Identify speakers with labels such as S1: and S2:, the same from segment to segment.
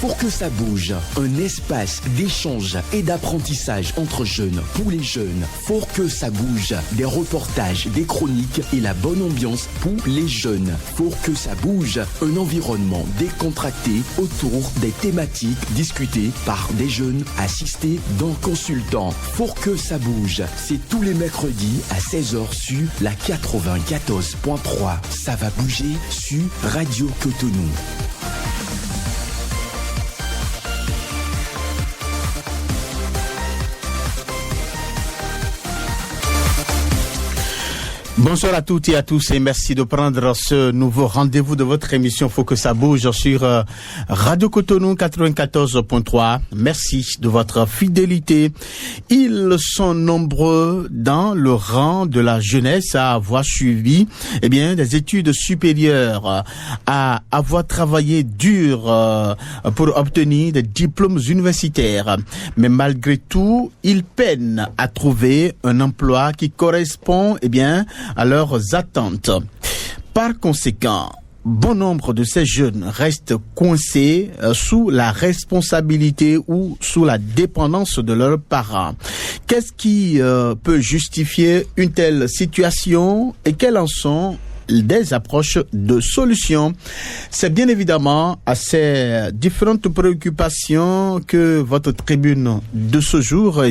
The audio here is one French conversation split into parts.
S1: Pour que ça bouge, un espace d'échange et d'apprentissage entre jeunes, pour les jeunes. Pour que ça bouge, des reportages, des chroniques et la bonne ambiance pour les jeunes. Pour que ça bouge, un environnement décontracté autour des thématiques discutées par des jeunes assistés d'un consultant. Pour que ça bouge, c'est tous les mercredis à 16h sur la 94.3. Ça va bouger sur Radio Cotonou.
S2: Bonsoir à toutes et à tous et merci de prendre ce nouveau rendez-vous de votre émission Faut que ça bouge sur Radio Cotonou 94.3. Merci de votre fidélité. Ils sont nombreux dans le rang de la jeunesse à avoir suivi des études supérieures, à avoir travaillé dur pour obtenir des diplômes universitaires. Mais malgré tout, ils peinent à trouver un emploi qui correspond à leurs attentes. Par conséquent, bon nombre de ces jeunes restent coincés sous la responsabilité ou sous la dépendance de leurs parents. Qu'est-ce qui peut justifier une telle situation et quelles en sont des approches de solutions? C'est bien évidemment à ces différentes préoccupations que votre tribune de ce jour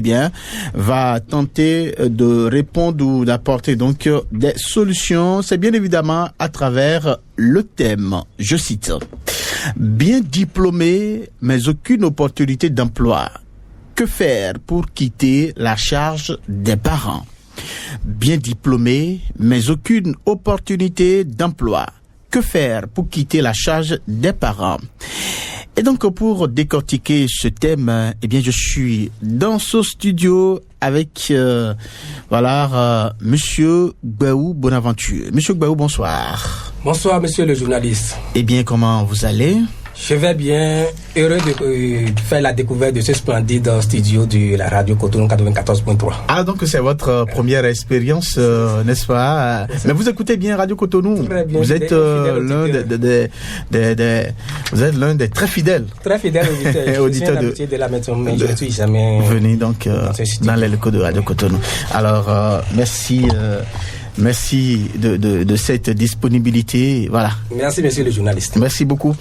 S2: va tenter de répondre ou d'apporter donc des solutions. C'est bien évidemment à travers le thème, je cite: bien diplômé mais aucune opportunité d'emploi. Que faire pour quitter la charge des parents? Bien diplômé, mais aucune opportunité d'emploi. Que faire pour quitter la charge des parents? Et donc, pour décortiquer ce thème, je suis dans ce studio avec, Monsieur Gbaou Bonaventure. Monsieur Gbaou, bonsoir.
S3: Bonsoir, monsieur le journaliste.
S2: Comment vous allez?
S3: Je vais bien, heureux de faire la découverte de ce splendide studio de la radio Cotonou 94.3.
S2: Ah, donc c'est votre première expérience, n'est-ce pas? Mais vous écoutez bien Radio Cotonou.
S3: Très bien.
S2: Vous êtes l'un des très fidèles.
S3: Très fidèle auditeur de la maison, mais je ne suis jamais
S2: venu donc dans les locaux de Radio Cotonou. Alors, merci. Merci de cette disponibilité. Voilà.
S3: Merci, monsieur le journaliste.
S2: Merci beaucoup.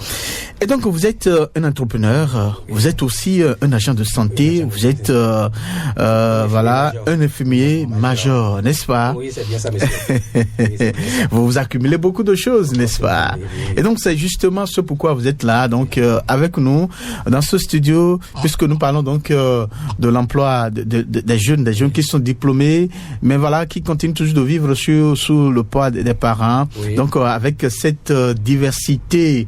S2: Et donc, vous êtes un entrepreneur, vous êtes aussi un agent de santé, vous êtes, un infirmier major, n'est-ce pas?
S3: Oui, c'est bien ça, monsieur.
S2: Vous accumulez beaucoup de choses, n'est-ce pas? Et donc, c'est justement ce pourquoi vous êtes là, donc, avec nous, dans ce studio, puisque nous parlons donc de l'emploi des jeunes qui sont diplômés, mais qui continuent toujours de vivre sous le poids des parents. Oui. Donc avec cette diversité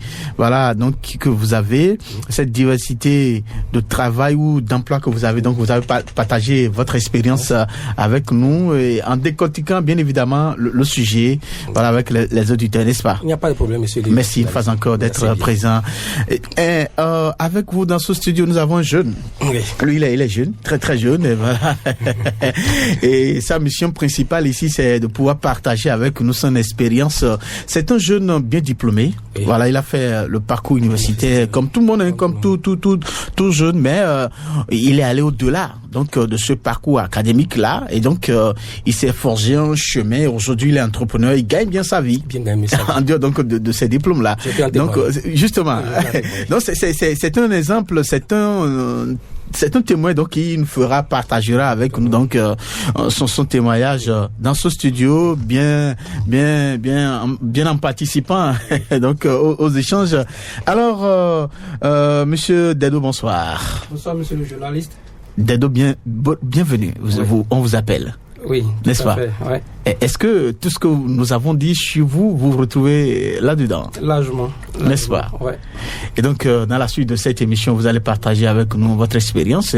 S2: que vous avez, cette diversité de travail ou d'emploi que vous avez, donc vous avez partagé votre expérience avec nous et en décortiquant bien évidemment le sujet avec les auditeurs, n'est-ce pas?
S3: Il n'y a pas de problème, monsieur.
S2: Merci une fois encore d'être présent. Et avec vous dans ce studio, nous avons un jeune.
S3: Oui.
S2: Lui, il est jeune, très très jeune. Et sa mission principale ici, c'est de pouvoir partager avec nous son expérience. C'est un jeune bien diplômé. Oui. Il a fait le parcours universitaire comme tout le monde, comme tout jeune, mais il est allé au-delà donc de ce parcours académique là, et donc il s'est forgé un chemin. Aujourd'hui, il est entrepreneur, il gagne bien sa vie. En dehors donc de ces diplômes là. Donc justement, donc c'est un exemple, c'est un témoin donc qui nous partagera avec nous donc son témoignage dans ce studio bien en participant donc aux échanges. Alors monsieur Dedo, bonsoir.
S3: Bonsoir monsieur le journaliste.
S2: Dedo, bienvenue. On vous appelle.
S3: Oui,
S2: n'est-ce pas?
S3: Ouais.
S2: Est-ce que tout ce que nous avons dit chez vous, vous retrouvez là-dedans?
S3: Largement.
S2: N'est-ce pas?
S3: Ouais.
S2: Et donc, dans la suite de cette émission, vous allez partager avec nous votre expérience.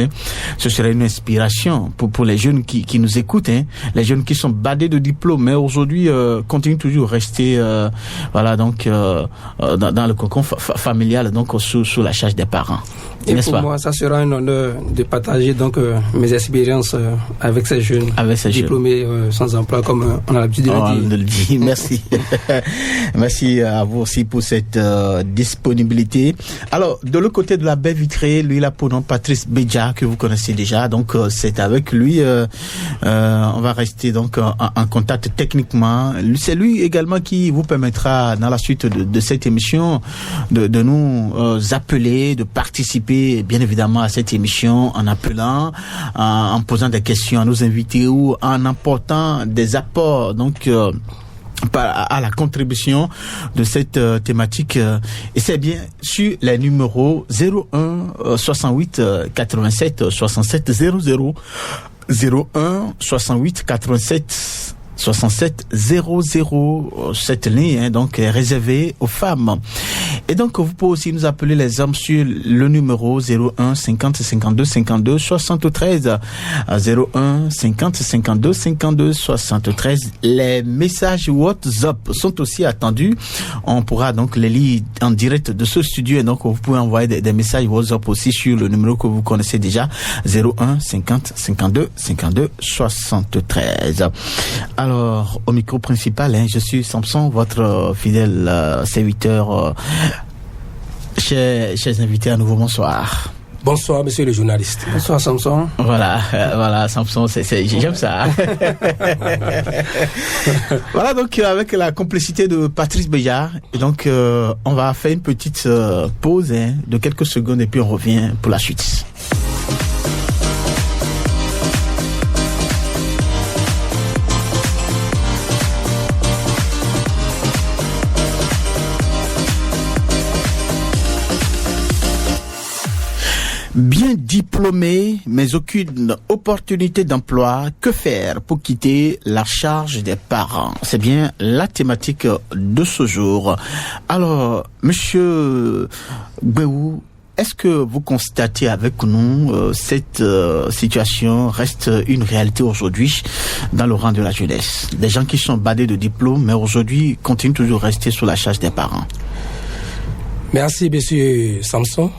S2: Ce serait une inspiration pour les jeunes qui nous écoutent, les jeunes qui sont badés de diplômes, mais aujourd'hui continuent toujours à rester, dans le cocon familial, donc sous la charge des parents.
S3: Et pour moi, ça sera un honneur de partager donc mes expériences avec ces jeunes diplômés sans emploi, comme comme on a l'habitude de le dire.
S2: Merci. Merci à vous aussi pour cette disponibilité. Alors, de l'autre côté de la baie vitrée, lui, là, pour nom, Patrice Béja, que vous connaissez déjà. Donc, c'est avec lui, on va rester donc en contact techniquement. C'est lui également qui vous permettra, dans la suite de cette émission, de nous appeler, de participer, bien évidemment, à cette émission en appelant, en posant des questions à nos invités ou en apportant des apports. Donc, à la contribution de cette thématique, et c'est bien sur les numéros 01 68 87 67 00 01 68 87 67 00. Cette ligne donc est réservée aux femmes. Et donc vous pouvez aussi nous appeler les hommes sur le numéro 01 50 52 52 73 01 50 52 52 73. Les messages WhatsApp sont aussi attendus. On pourra donc les lire en direct de ce studio, et donc vous pouvez envoyer des messages WhatsApp aussi sur le numéro que vous connaissez déjà, 01 50 52 52 73. Alors, au micro principal, je suis Samson, votre fidèle serviteur. Chers invités, à nouveau, bonsoir.
S3: Bonsoir, monsieur le journaliste.
S4: Bonsoir, Samson.
S2: Voilà, Samson, j'aime ça. Voilà, donc, avec la complicité de Patrice Béja, et donc, on va faire une petite pause de quelques secondes, et puis on revient pour la suite. Bien diplômé, mais aucune opportunité d'emploi. Que faire pour quitter la charge des parents? C'est bien la thématique de ce jour. Alors, monsieur Béou, est-ce que vous constatez avec nous cette situation reste une réalité aujourd'hui dans le rang de la jeunesse? Des gens qui sont badés de diplôme, mais aujourd'hui continuent toujours à rester sous la charge des parents.
S3: Merci, monsieur Samson.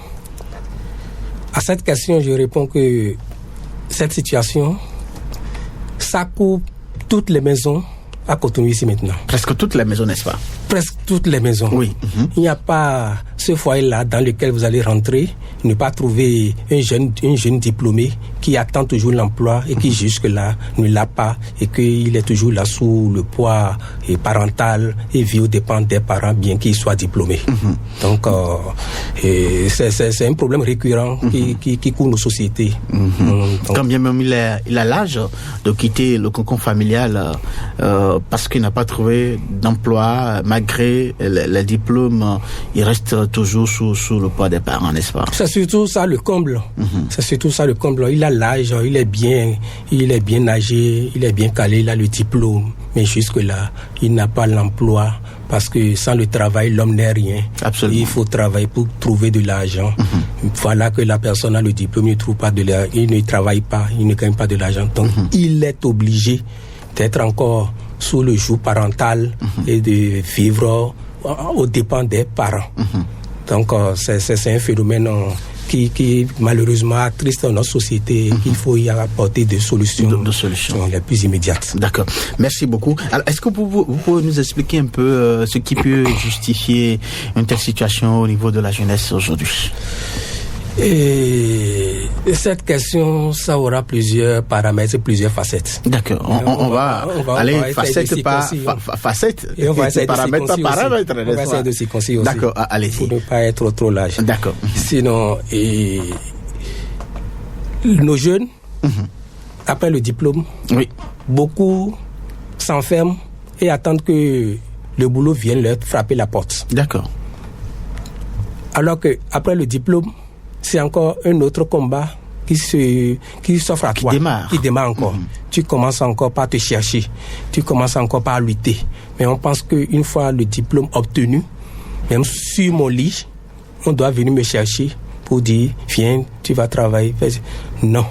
S3: À cette question, je réponds que cette situation, ça coupe toutes les maisons à Cotonou ici maintenant.
S2: Presque toutes les maisons, n'est-ce pas?
S3: Presque toutes les maisons.
S2: Oui.
S3: Il n'y a pas ce foyer-là dans lequel vous allez rentrer, ne pas trouver un jeune diplômé qui attend toujours l'emploi et qui jusque-là ne l'a pas, et qu'il est toujours là sous le poids parental et vit aux dépens des parents bien qu'il soit diplômé. Donc, c'est un problème récurrent qui court nos sociétés. Donc,
S2: quand bien même il a l'âge de quitter le cocon familial parce qu'il n'a pas trouvé d'emploi, malgré les diplômes, il reste toujours sous le poids des parents, n'est-ce pas?
S3: C'est surtout ça le comble. C'est surtout ça le comble. Il a l'âge, il est bien âgé, il est bien calé, il a le diplôme, mais jusque-là, il n'a pas l'emploi. Parce que sans le travail, l'homme n'est rien.
S2: Absolument.
S3: Il faut travailler pour trouver de l'argent. Voilà que la personne a le diplôme, il ne travaille pas, il ne gagne pas de l'argent. Donc, il est obligé d'être encore sous le joug parental et de vivre aux dépens des parents. Donc, c'est un phénomène qui malheureusement attriste notre société, qu'il faut y apporter des solutions, les plus immédiates.
S2: D'accord. Merci beaucoup. Alors, est-ce que vous pouvez nous expliquer un peu ce qui peut justifier une telle situation au niveau de la jeunesse aujourd'hui?
S3: Et cette question, ça aura plusieurs paramètres, plusieurs facettes.
S2: D'accord. On va aller facette par facette.
S3: Et on va essayer
S2: paramètre par paramètre.
S3: On va essayer de s'y concilier aussi.
S2: D'accord, allez-y.
S3: Pour ne pas être trop large.
S2: D'accord.
S3: Sinon, nos jeunes, après le diplôme,
S2: oui,
S3: beaucoup s'enferment et attendent que le boulot vienne leur frapper la porte.
S2: D'accord.
S3: Alors que après le diplôme, c'est encore un autre combat qui s'offre à toi, qui démarre encore. Tu commences encore par te chercher, tu commences encore par lutter. Mais on pense qu'une fois le diplôme obtenu, même sur mon lit, on doit venir me chercher pour dire, viens, tu vas travailler. Non.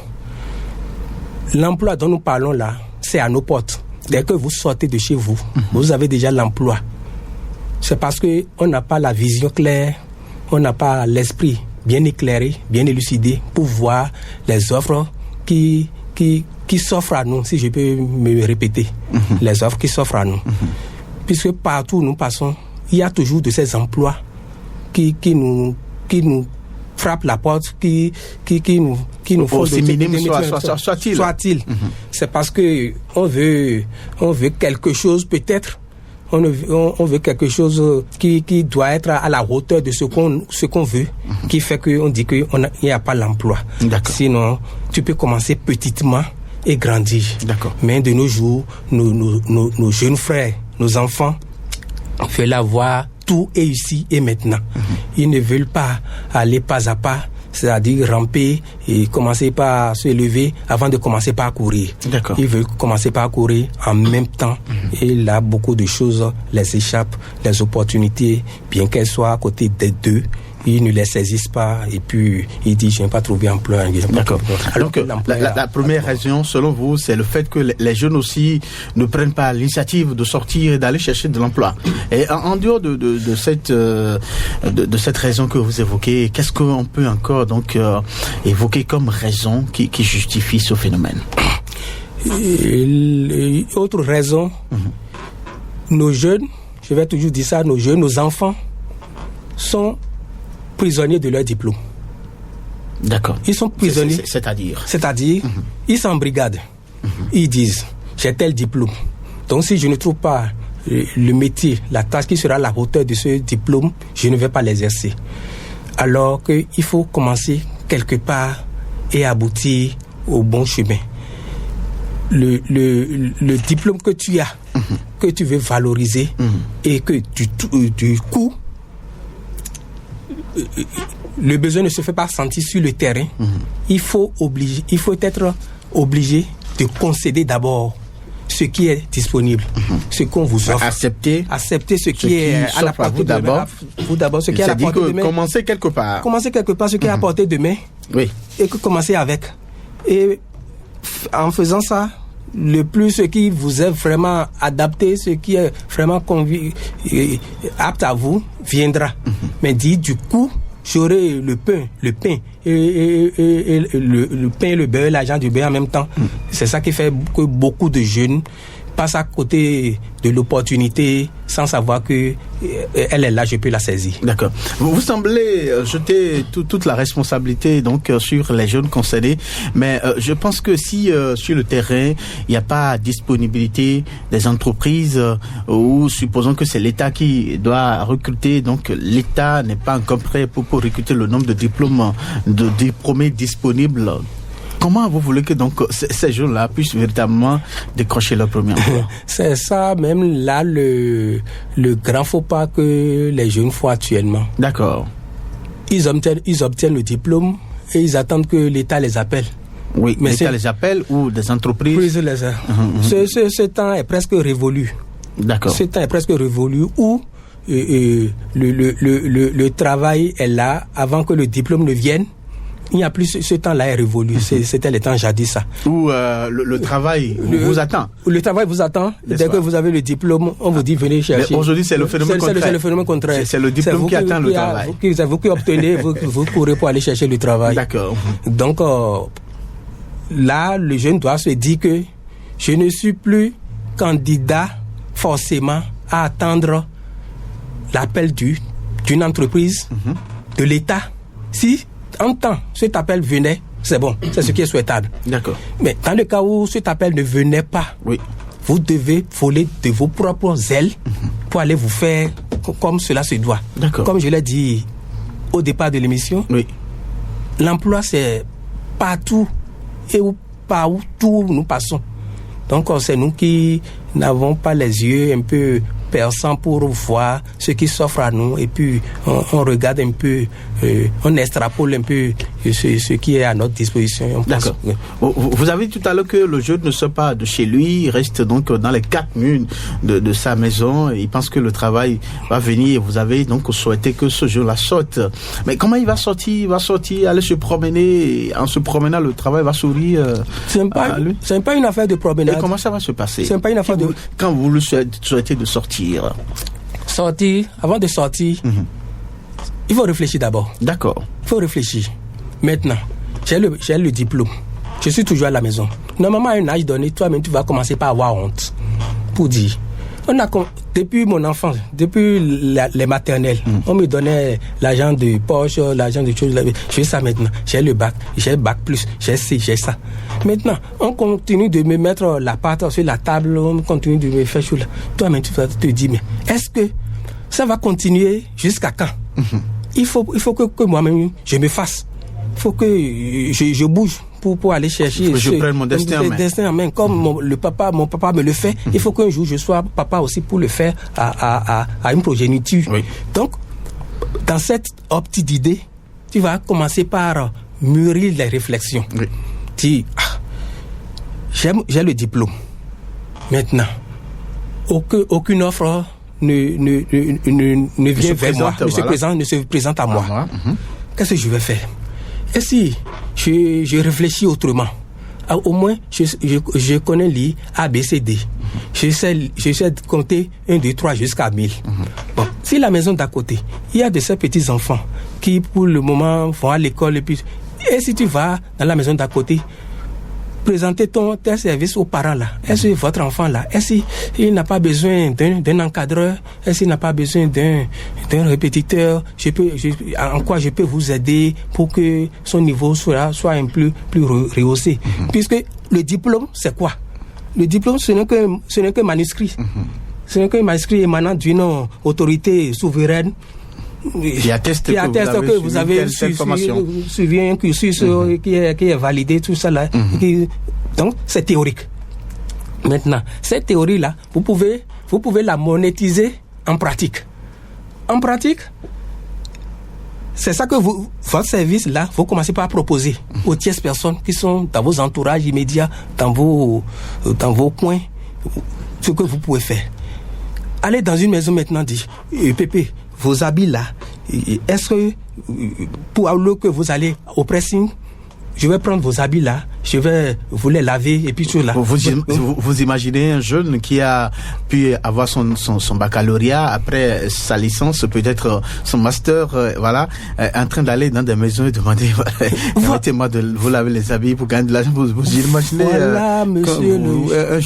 S3: L'emploi dont nous parlons là, c'est à nos portes. Dès que vous sortez de chez vous, vous avez déjà l'emploi. C'est parce qu'on n'a pas la vision claire, on n'a pas l'esprit bien éclairé, bien élucidé pour voir les offres qui qui s'offrent à nous, si je peux me répéter, les offres qui s'offrent à nous. Puisque partout où nous passons, il y a toujours de ces emplois qui nous frappent la porte, qui nous font
S2: aussi minime soit-il.
S3: C'est parce que on veut quelque chose peut-être. On veut quelque chose qui doit être à la hauteur de ce qu'on veut, qui fait qu'on dit qu'il n'y a pas l'emploi.
S2: D'accord.
S3: Sinon, tu peux commencer petitement et grandir.
S2: D'accord.
S3: Mais de nos jours, nos jeunes frères, nos enfants, veulent avoir tout et ici et maintenant. Ils ne veulent pas aller pas à pas, c'est-à-dire ramper et commencer par se lever avant de commencer par courir.
S2: D'accord.
S3: Ils veulent commencer par courir en même temps. Et là, beaucoup de choses les échappent, les opportunités, bien qu'elles soient à côté des deux, ils ne les saisissent pas et puis ils disent je n'ai pas trouvé emploi.
S2: D'accord. Alors que la première raison, selon vous, c'est le fait que les jeunes aussi ne prennent pas l'initiative de sortir et d'aller chercher de l'emploi. Et en dehors de cette raison que vous évoquez, qu'est-ce qu'on peut encore donc évoquer comme raison qui justifie ce phénomène?
S3: Autre raison, nos jeunes, je vais toujours dire ça, nos jeunes, nos enfants sont prisonniers de leur diplôme.
S2: D'accord.
S3: Ils sont prisonniers.
S2: C'est-à-dire
S3: ils sont en brigade. Ils disent, j'ai tel diplôme. Donc si je ne trouve pas le métier, la tâche qui sera à la hauteur de ce diplôme, je ne vais pas l'exercer. Alors qu'il faut commencer quelque part et aboutir au bon chemin. Le diplôme que tu as, que tu veux valoriser, et que du coup, le besoin ne se fait pas sentir sur le terrain. Il faut être obligé de concéder d'abord ce qui est disponible, ce qu'on vous offre.
S2: Accepter
S3: ce qui est à la portée de main. Vous d'abord, ce qui est à la portée de main.
S2: Commencer quelque part,
S3: ce qui est à portée de main.
S2: Oui.
S3: Et que commencer avec. Et en faisant ça, le plus ce qui vous est vraiment adapté, ce qui est vraiment apte à vous, viendra. Mais dit du coup, j'aurai le pain et le pain et le beurre, l'argent du beurre en même temps. C'est ça qui fait que beaucoup de jeunes passent à côté de l'opportunité sans savoir que elle est là, je peux la saisir.
S2: D'accord. Vous semblez jeter toute la responsabilité donc sur les jeunes concernés, mais je pense que si sur le terrain il n'y a pas disponibilité des entreprises ou supposons que c'est l'État qui doit recruter, donc l'État n'est pas encore prêt pour recruter le nombre de diplômés disponibles. Comment vous voulez que donc ces jeunes-là puissent véritablement décrocher leur premier emploi?
S3: C'est ça même là le grand faux pas que les jeunes font actuellement.
S2: D'accord.
S3: Ils obtiennent le diplôme et ils attendent que l'État les appelle.
S2: Oui, mais l'État les appelle ou des entreprises.
S3: Ce temps est presque révolu.
S2: D'accord.
S3: Ce temps est presque révolu où le travail est là avant que le diplôme ne vienne. Il n'y a plus ce temps-là est révolu. C'était le temps jadis ça.
S2: Où le travail vous attend.
S3: Le travail vous attend. Dès que vous avez le diplôme, on vous dit venez chercher.
S2: Mais aujourd'hui, c'est le phénomène contraire.
S3: C'est le phénomène contraire.
S2: C'est le diplôme qui attend le travail.
S3: C'est vous qui obtenez, vous courez pour aller chercher le travail.
S2: D'accord.
S3: Donc là, le jeune doit se dire que je ne suis plus candidat forcément à attendre l'appel d'une entreprise, de l'État. Si en temps, cet appel venait, c'est bon, c'est ce qui est souhaitable.
S2: D'accord.
S3: Mais dans le cas où cet appel ne venait pas,
S2: oui,
S3: vous devez voler de vos propres ailes pour aller vous faire comme cela se doit.
S2: D'accord.
S3: Comme je l'ai dit au départ de l'émission,
S2: oui,
S3: l'emploi c'est partout et partout nous passons. Donc c'est nous qui n'avons pas les yeux un peu perçants pour voir ce qui s'offre à nous et puis on regarde un peu, on extrapole un peu ce qui est à notre disposition.
S2: D'accord. Vous avez dit tout à l'heure que le jeune ne sort pas de chez lui, il reste donc dans les 4 murs de sa maison, il pense que le travail va venir. Vous avez donc souhaité que ce jeune-là sorte. Mais comment il va sortir? Il va sortir, aller se promener, et en se promenant le travail va sourire
S3: c'est pas une affaire de promenade.
S2: Et comment ça va se passer?
S3: C'est pas une affaire
S2: quand vous le souhaitez de sortir.
S3: Avant de sortir, il faut réfléchir d'abord.
S2: D'accord.
S3: Il faut réfléchir. Maintenant, j'ai le diplôme. Je suis toujours à la maison. Normalement, à un âge donné, toi-même, tu vas commencer par avoir honte. Pour dire. Depuis mon enfance, depuis les maternelles, on me donnait l'argent de poche, l'argent de choses. J'ai ça maintenant. J'ai le bac, j'ai le bac plus, j'ai ci, j'ai ça. Maintenant, on continue de me mettre la pâte sur la table, on continue de me faire chose. Toi-même, tu vas te dire, mais est-ce que ça va continuer jusqu'à quand? Il faut que moi-même, je me fasse. Il faut que je bouge pour aller chercher.
S2: Je prenne mon destin
S3: en main. Comme mon papa me le fait, il faut qu'un jour je sois papa aussi pour le faire à une progéniture. Oui. Donc, dans cette optique d'idée, tu vas commencer par mûrir les réflexions. Oui. Tu dis, j'ai le diplôme. Maintenant, aucune offre ne vient vers moi, ne se présente à moi. Qu'est-ce que je vais faire? Et si je réfléchis autrement, au moins je connais lire A, B, C, D. Je sais de compter 1, 2, 3 jusqu'à 1000. Bon, si la maison d'à côté, il y a de ces petits enfants qui pour le moment vont à l'école et si tu vas dans la maison d'à côté, présenter tes services aux parents là. Est-ce que votre enfant là, est-ce qu'il n'a pas besoin d'un encadreur? Est-ce qu'il n'a pas besoin d'un répétiteur? En quoi je peux vous aider pour que son niveau soit un peu plus rehaussé? Puisque le diplôme, c'est quoi? Le diplôme, ce n'est que manuscrit. Ce n'est qu'un manuscrit émanant d'une autorité souveraine
S2: qui atteste que vous avez
S3: suivi un cursus qui est validé, tout ça là. Donc, c'est théorique. Maintenant, cette théorie-là, vous pouvez la monétiser en pratique. En pratique, c'est ça que votre service-là, vous commencez par proposer aux tierces personnes qui sont dans vos entourages immédiats, dans vos coins, ce que vous pouvez faire. Allez dans une maison maintenant, dit Pépé, vos habits là, est-ce que pour que vous allez au pressing, je vais prendre vos habits là, je vais vous les laver et puis tout là.
S2: Vous imaginez un jeune qui a pu avoir son baccalauréat, après sa licence, peut-être son master, en train d'aller dans des maisons et demander, permettez-moi de vous laver les habits pour gagner de l'argent. Vous imaginez un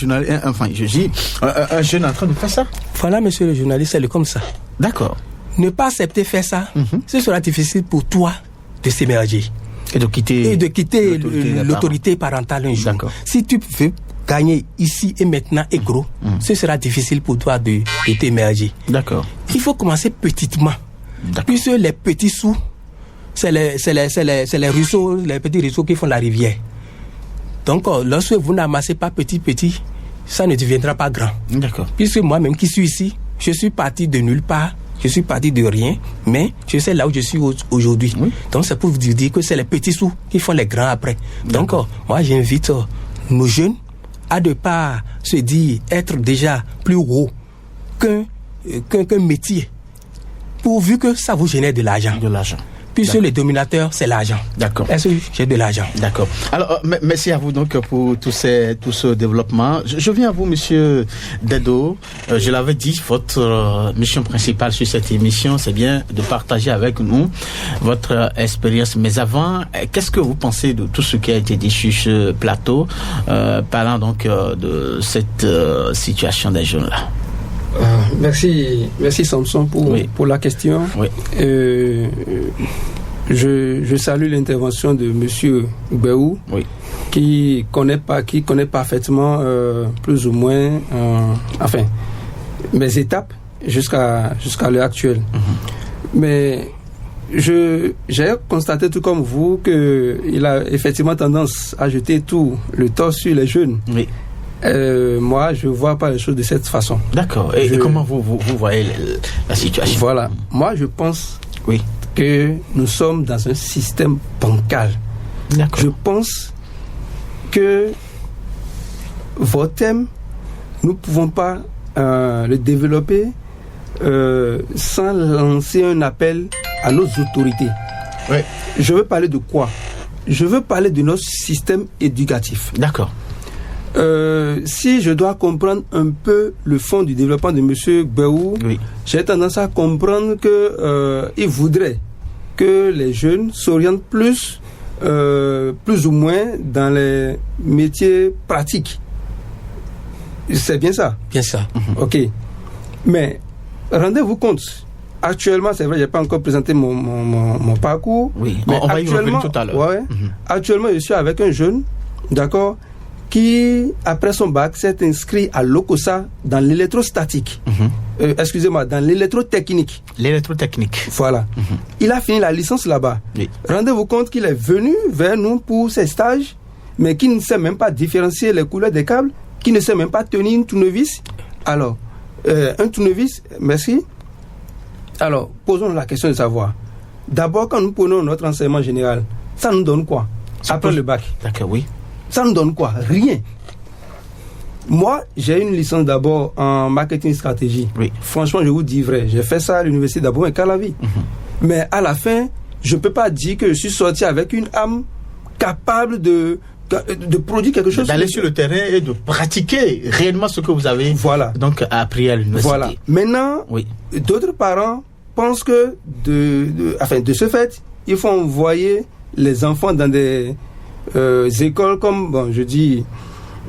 S2: jeune en train de faire ça?
S3: Voilà, monsieur le journaliste, c'est comme ça.
S2: D'accord.
S3: Ne pas accepter faire ça, ce sera difficile pour toi de s'émerger.
S2: Et de quitter
S3: l'autorité parentale un jour.
S2: D'accord.
S3: Si tu veux gagner ici et maintenant et gros, ce sera difficile pour toi de t'émerger.
S2: D'accord.
S3: Il faut commencer petitement. Puisque les petits sous, c'est les ruisseaux, les petits ruisseaux qui font la rivière. Donc, lorsque vous n'amassez pas petit, ça ne deviendra pas grand.
S2: D'accord.
S3: Puisque moi-même qui suis ici, je suis parti de nulle part. Je suis parti de rien, mais je sais là où je suis aujourd'hui. Oui. Donc, c'est pour vous dire que c'est les petits sous qui font les grands après. Donc, moi, j'invite nos jeunes à ne pas se dire être déjà plus haut qu'un métier, pourvu que ça vous génère de l'argent. Puisque le dominateur, c'est l'argent.
S2: D'accord.
S3: Est-ce que j'ai de l'argent?
S2: D'accord. Alors, merci à vous donc pour tout ce développement. Je viens à vous, monsieur Dedo. Je l'avais dit, votre mission principale sur cette émission, c'est bien de partager avec nous votre expérience. Mais avant, qu'est-ce que vous pensez de tout ce qui a été dit sur ce plateau, parlant donc de cette situation des jeunes là?
S4: Merci Samson pour la question.
S2: Oui.
S4: Je salue l'intervention de monsieur Béou, qui connaît parfaitement plus ou moins mes étapes jusqu'à l'heure actuelle. Mais j'ai constaté tout comme vous qu'il a effectivement tendance à jeter tout le tort sur les jeunes.
S2: Oui.
S4: Moi, je ne vois pas les choses de cette façon.
S2: D'accord. Et comment vous voyez la situation?
S4: Voilà. Moi, je pense que nous sommes dans un système bancal.
S2: D'accord.
S4: Je pense que votre thème, nous ne pouvons pas le développer sans lancer un appel à nos autorités.
S2: Oui.
S4: Je veux parler de quoi? Je veux parler de notre système éducatif.
S2: D'accord.
S4: Si je dois comprendre un peu le fond du développement de M. Béou, j'ai tendance à comprendre qu'il voudrait que les jeunes s'orientent plus plus ou moins dans les métiers pratiques. C'est bien ça?
S3: Bien ça.
S4: Ok. Mais rendez-vous compte, actuellement, c'est vrai, je n'ai pas encore présenté mon parcours.
S2: Oui,
S4: mais
S2: on va y revenir tout à l'heure.
S4: Ouais, actuellement, je suis avec un jeune, d'accord, qui, après son bac, s'est inscrit à l'OCOSA dans l'électrostatique. Excusez-moi, dans l'électrotechnique.
S2: L'électrotechnique.
S4: Voilà. Il a fini la licence là-bas. Oui. Rendez-vous compte qu'il est venu vers nous pour ses stages, mais qui ne sait même pas différencier les couleurs des câbles, qui ne sait même pas tenir une tournevis. Alors, un tournevis, merci. Alors, posons la question de savoir. D'abord, quand nous prenons notre enseignement général, ça nous donne quoi? Après le bac.
S2: D'accord, oui.
S4: Ça nous donne quoi? Rien. Moi, j'ai une licence d'abord en marketing stratégie. Oui. Franchement, je vous dis vrai, j'ai fait ça à l'université d'abord et Calavi. Mais à la fin, je ne peux pas dire que je suis sorti avec une âme capable de produire quelque chose.
S2: D'aller sur le terrain et de pratiquer réellement ce que vous avez donc appris à l'université.
S4: Voilà. Maintenant, d'autres parents pensent que de ce fait, il faut envoyer les enfants dans des écoles comme, bon, je dis,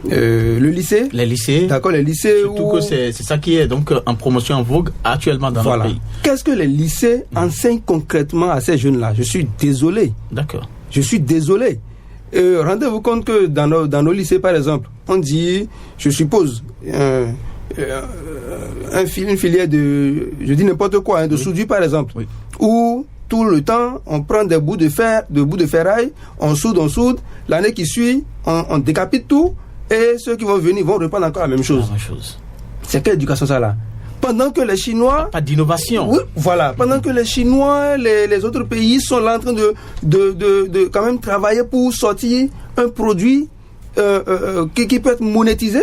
S4: le lycée.
S2: Les lycées.
S4: D'accord, les lycées.
S2: Surtout que c'est ça qui est donc en promotion en vogue actuellement dans notre pays.
S4: Qu'est-ce que les lycées enseignent concrètement à ces jeunes-là? Je suis désolé.
S2: D'accord.
S4: Je suis désolé. Rendez-vous compte que dans nos lycées, par exemple, on dit, je suppose, une filière de, je dis n'importe quoi, de soudure, par exemple, où tout le temps, on prend des bouts de fer, de ferraille, on soude, l'année qui suit, on décapite tout, et ceux qui vont venir vont reprendre encore la même chose. C'est quelle éducation ça là? Pendant que les Chinois...
S2: Pas d'innovation.
S4: Oui, voilà. Pendant que les Chinois, les autres pays sont là en train de quand même travailler pour sortir un produit qui peut être monétisé.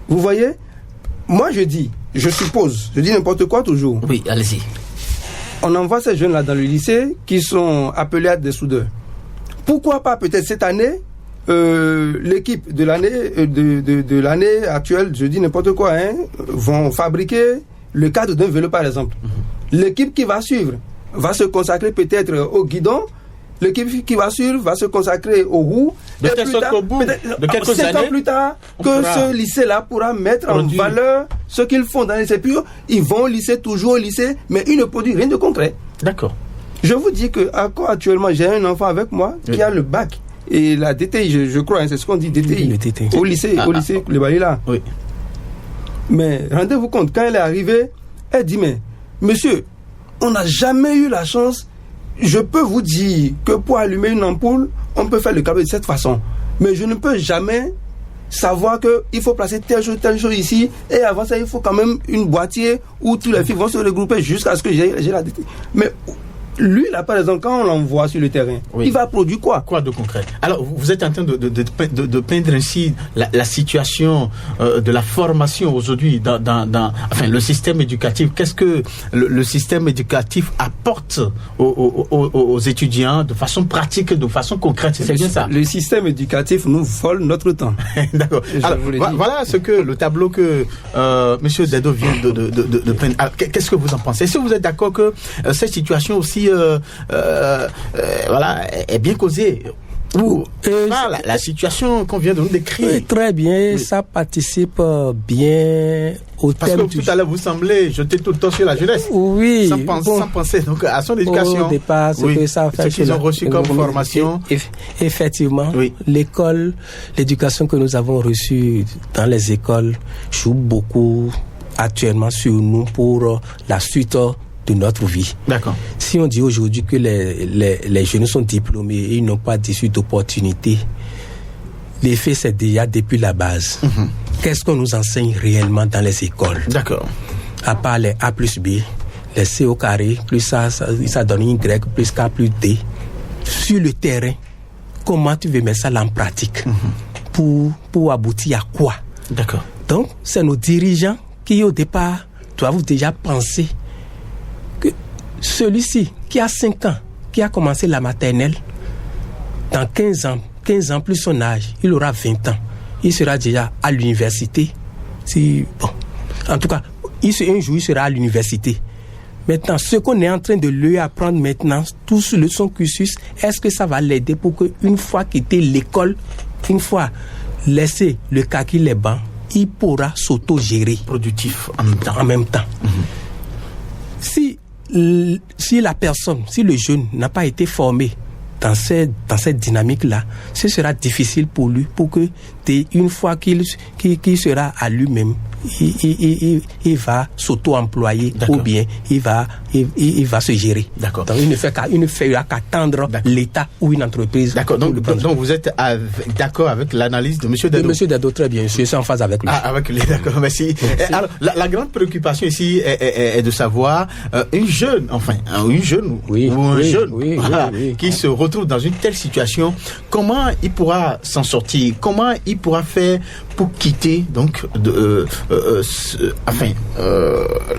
S4: Vous voyez? Moi, je dis n'importe quoi toujours.
S2: Oui, allez-y.
S4: On envoie ces jeunes-là dans le lycée qui sont appelés à être des soudeurs. Pourquoi pas peut-être cette année l'équipe de l'année actuelle, je dis n'importe quoi, vont fabriquer le cadre d'un vélo par exemple. L'équipe qui va suivre va se consacrer peut-être au guidon. L'équipe qui va suivre va se consacrer aux roues.
S2: De telle sorte qu'au bout de quelques années,
S4: plus tard, ce lycée-là pourra mettre en valeur ce qu'ils font dans les lycées purs. Ils vont au lycée, toujours au lycée, mais ils ne produisent rien de concret.
S2: D'accord.
S4: Je vous dis que actuellement, j'ai un enfant avec moi qui a le bac. Et la DTI, je crois, c'est ce qu'on dit, DTI. Au lycée, le Balila.
S2: Oui.
S4: Mais rendez-vous compte, quand elle est arrivée, elle dit, mais monsieur, on n'a jamais eu la chance. Je peux vous dire que pour allumer une ampoule, on peut faire le câble de cette façon. Mais je ne peux jamais savoir qu'il faut placer telle chose ici. Et avant ça, il faut quand même une boîtier où tous les filles vont se regrouper jusqu'à ce que j'ai la DTI. Mais lui, là, par exemple, quand on l'envoie sur le terrain, il va produire quoi?
S2: Quoi de concret? Alors, vous êtes en train de peindre ainsi la situation de la formation aujourd'hui dans le système éducatif. Qu'est-ce que le système éducatif apporte aux étudiants de façon pratique, de façon concrète? C'est bien ça?
S4: Le système éducatif nous vole notre temps.
S2: D'accord. Alors, voilà ce que le tableau que M. Dedo vient de peindre. Alors, qu'est-ce que vous en pensez? Est-ce que vous êtes d'accord que cette situation aussi est bien causée la situation qu'on vient de nous décrire.
S3: Très bien, ça participe bien au thème.
S2: Parce que tout à l'heure, vous semblez jeter tout le temps sur la jeunesse.
S3: Oui.
S2: Sans penser donc à son éducation.
S3: Au départ, que ça fait.
S2: Ce qu'ils ont reçu comme formation.
S3: Effectivement, l'éducation que nous avons reçue dans les écoles joue beaucoup actuellement sur nous pour la suite de notre vie.
S2: D'accord.
S3: Si on dit aujourd'hui que les jeunes sont diplômés et ils n'ont pas d'issue d'opportunité, l'effet c'est déjà depuis la base. Qu'est-ce qu'on nous enseigne réellement dans les écoles?
S2: D'accord.
S3: À part les A plus B, les C au carré, plus ça donne Y plus K plus D. Sur le terrain, comment tu veux mettre ça en pratique pour aboutir à quoi?
S2: D'accord.
S3: Donc, c'est nos dirigeants qui au départ doivent déjà penser celui-ci qui a 5 ans, qui a commencé la maternelle, dans 15 ans plus son âge, il aura 20 ans. Il sera déjà à l'université. En tout cas, un jour, il sera à l'université. Maintenant, ce qu'on est en train de lui apprendre maintenant, tout son cursus, est-ce que ça va l'aider pour qu'une fois quitter l'école, une fois laissé le kaki les bancs, il pourra s'auto-gérer.
S2: Productif en même temps.
S3: Si la personne, si le jeune n'a pas été formé dans cette dynamique-là, ce sera difficile pour lui, pour que une fois qu'il sera à lui-même, il va s'auto-employer. D'accord. Ou bien il va se gérer.
S2: D'accord.
S3: Donc il ne fera qu'attendre l'État ou une entreprise.
S2: D'accord. Donc vous êtes d'accord avec l'analyse de M. Dado?
S3: De M. Dado, très bien. Je suis en phase avec lui.
S2: Avec lui, d'accord. Merci. Alors, la grande préoccupation ici est de savoir une jeune qui se retrouve dans une telle situation, comment il pourra s'en sortir? Comment il pourra faire pour quitter donc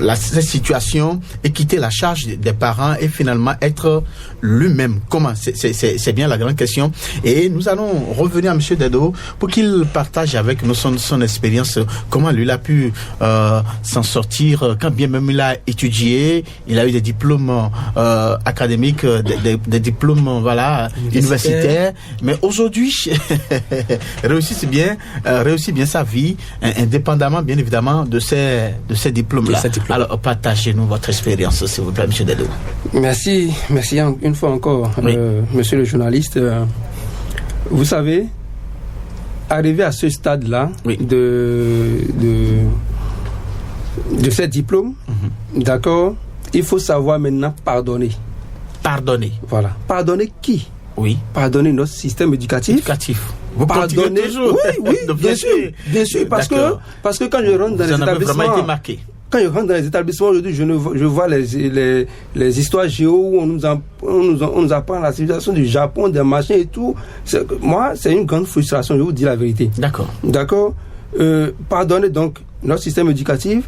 S2: cette situation et quitter la charge des parents et finalement être lui-même? Comment? C'est bien la grande question. Et nous allons revenir à M. Dado pour qu'il partage avec nous son expérience, comment lui a pu s'en sortir, quand bien même il a étudié, il a eu des diplômes académiques, des diplômes universitaires, mais aujourd'hui réussit bien sa vie, indépendamment bien évidemment de ces diplômes-là. Alors partagez-nous votre expérience, s'il vous plaît, M. Dado.
S4: Merci une fois encore, monsieur le journaliste. Vous savez, arrivé à ce stade-là de ces diplômes, d'accord, il faut savoir maintenant pardonner. Voilà. Pardonner qui?
S2: Oui.
S4: Pardonner notre système éducatif.
S2: Vous pardonnez toujours?
S4: Oui, bien sûr, parce que quand je rentre dans les établissements,
S2: vraiment été marqué.
S4: Quand je rentre dans les établissements aujourd'hui, je vois les histoires géo où on nous apprend la civilisation du Japon, des machins et tout. Moi, c'est une grande frustration, je vous dis la vérité. D'accord. Pardonnez donc notre système éducatif.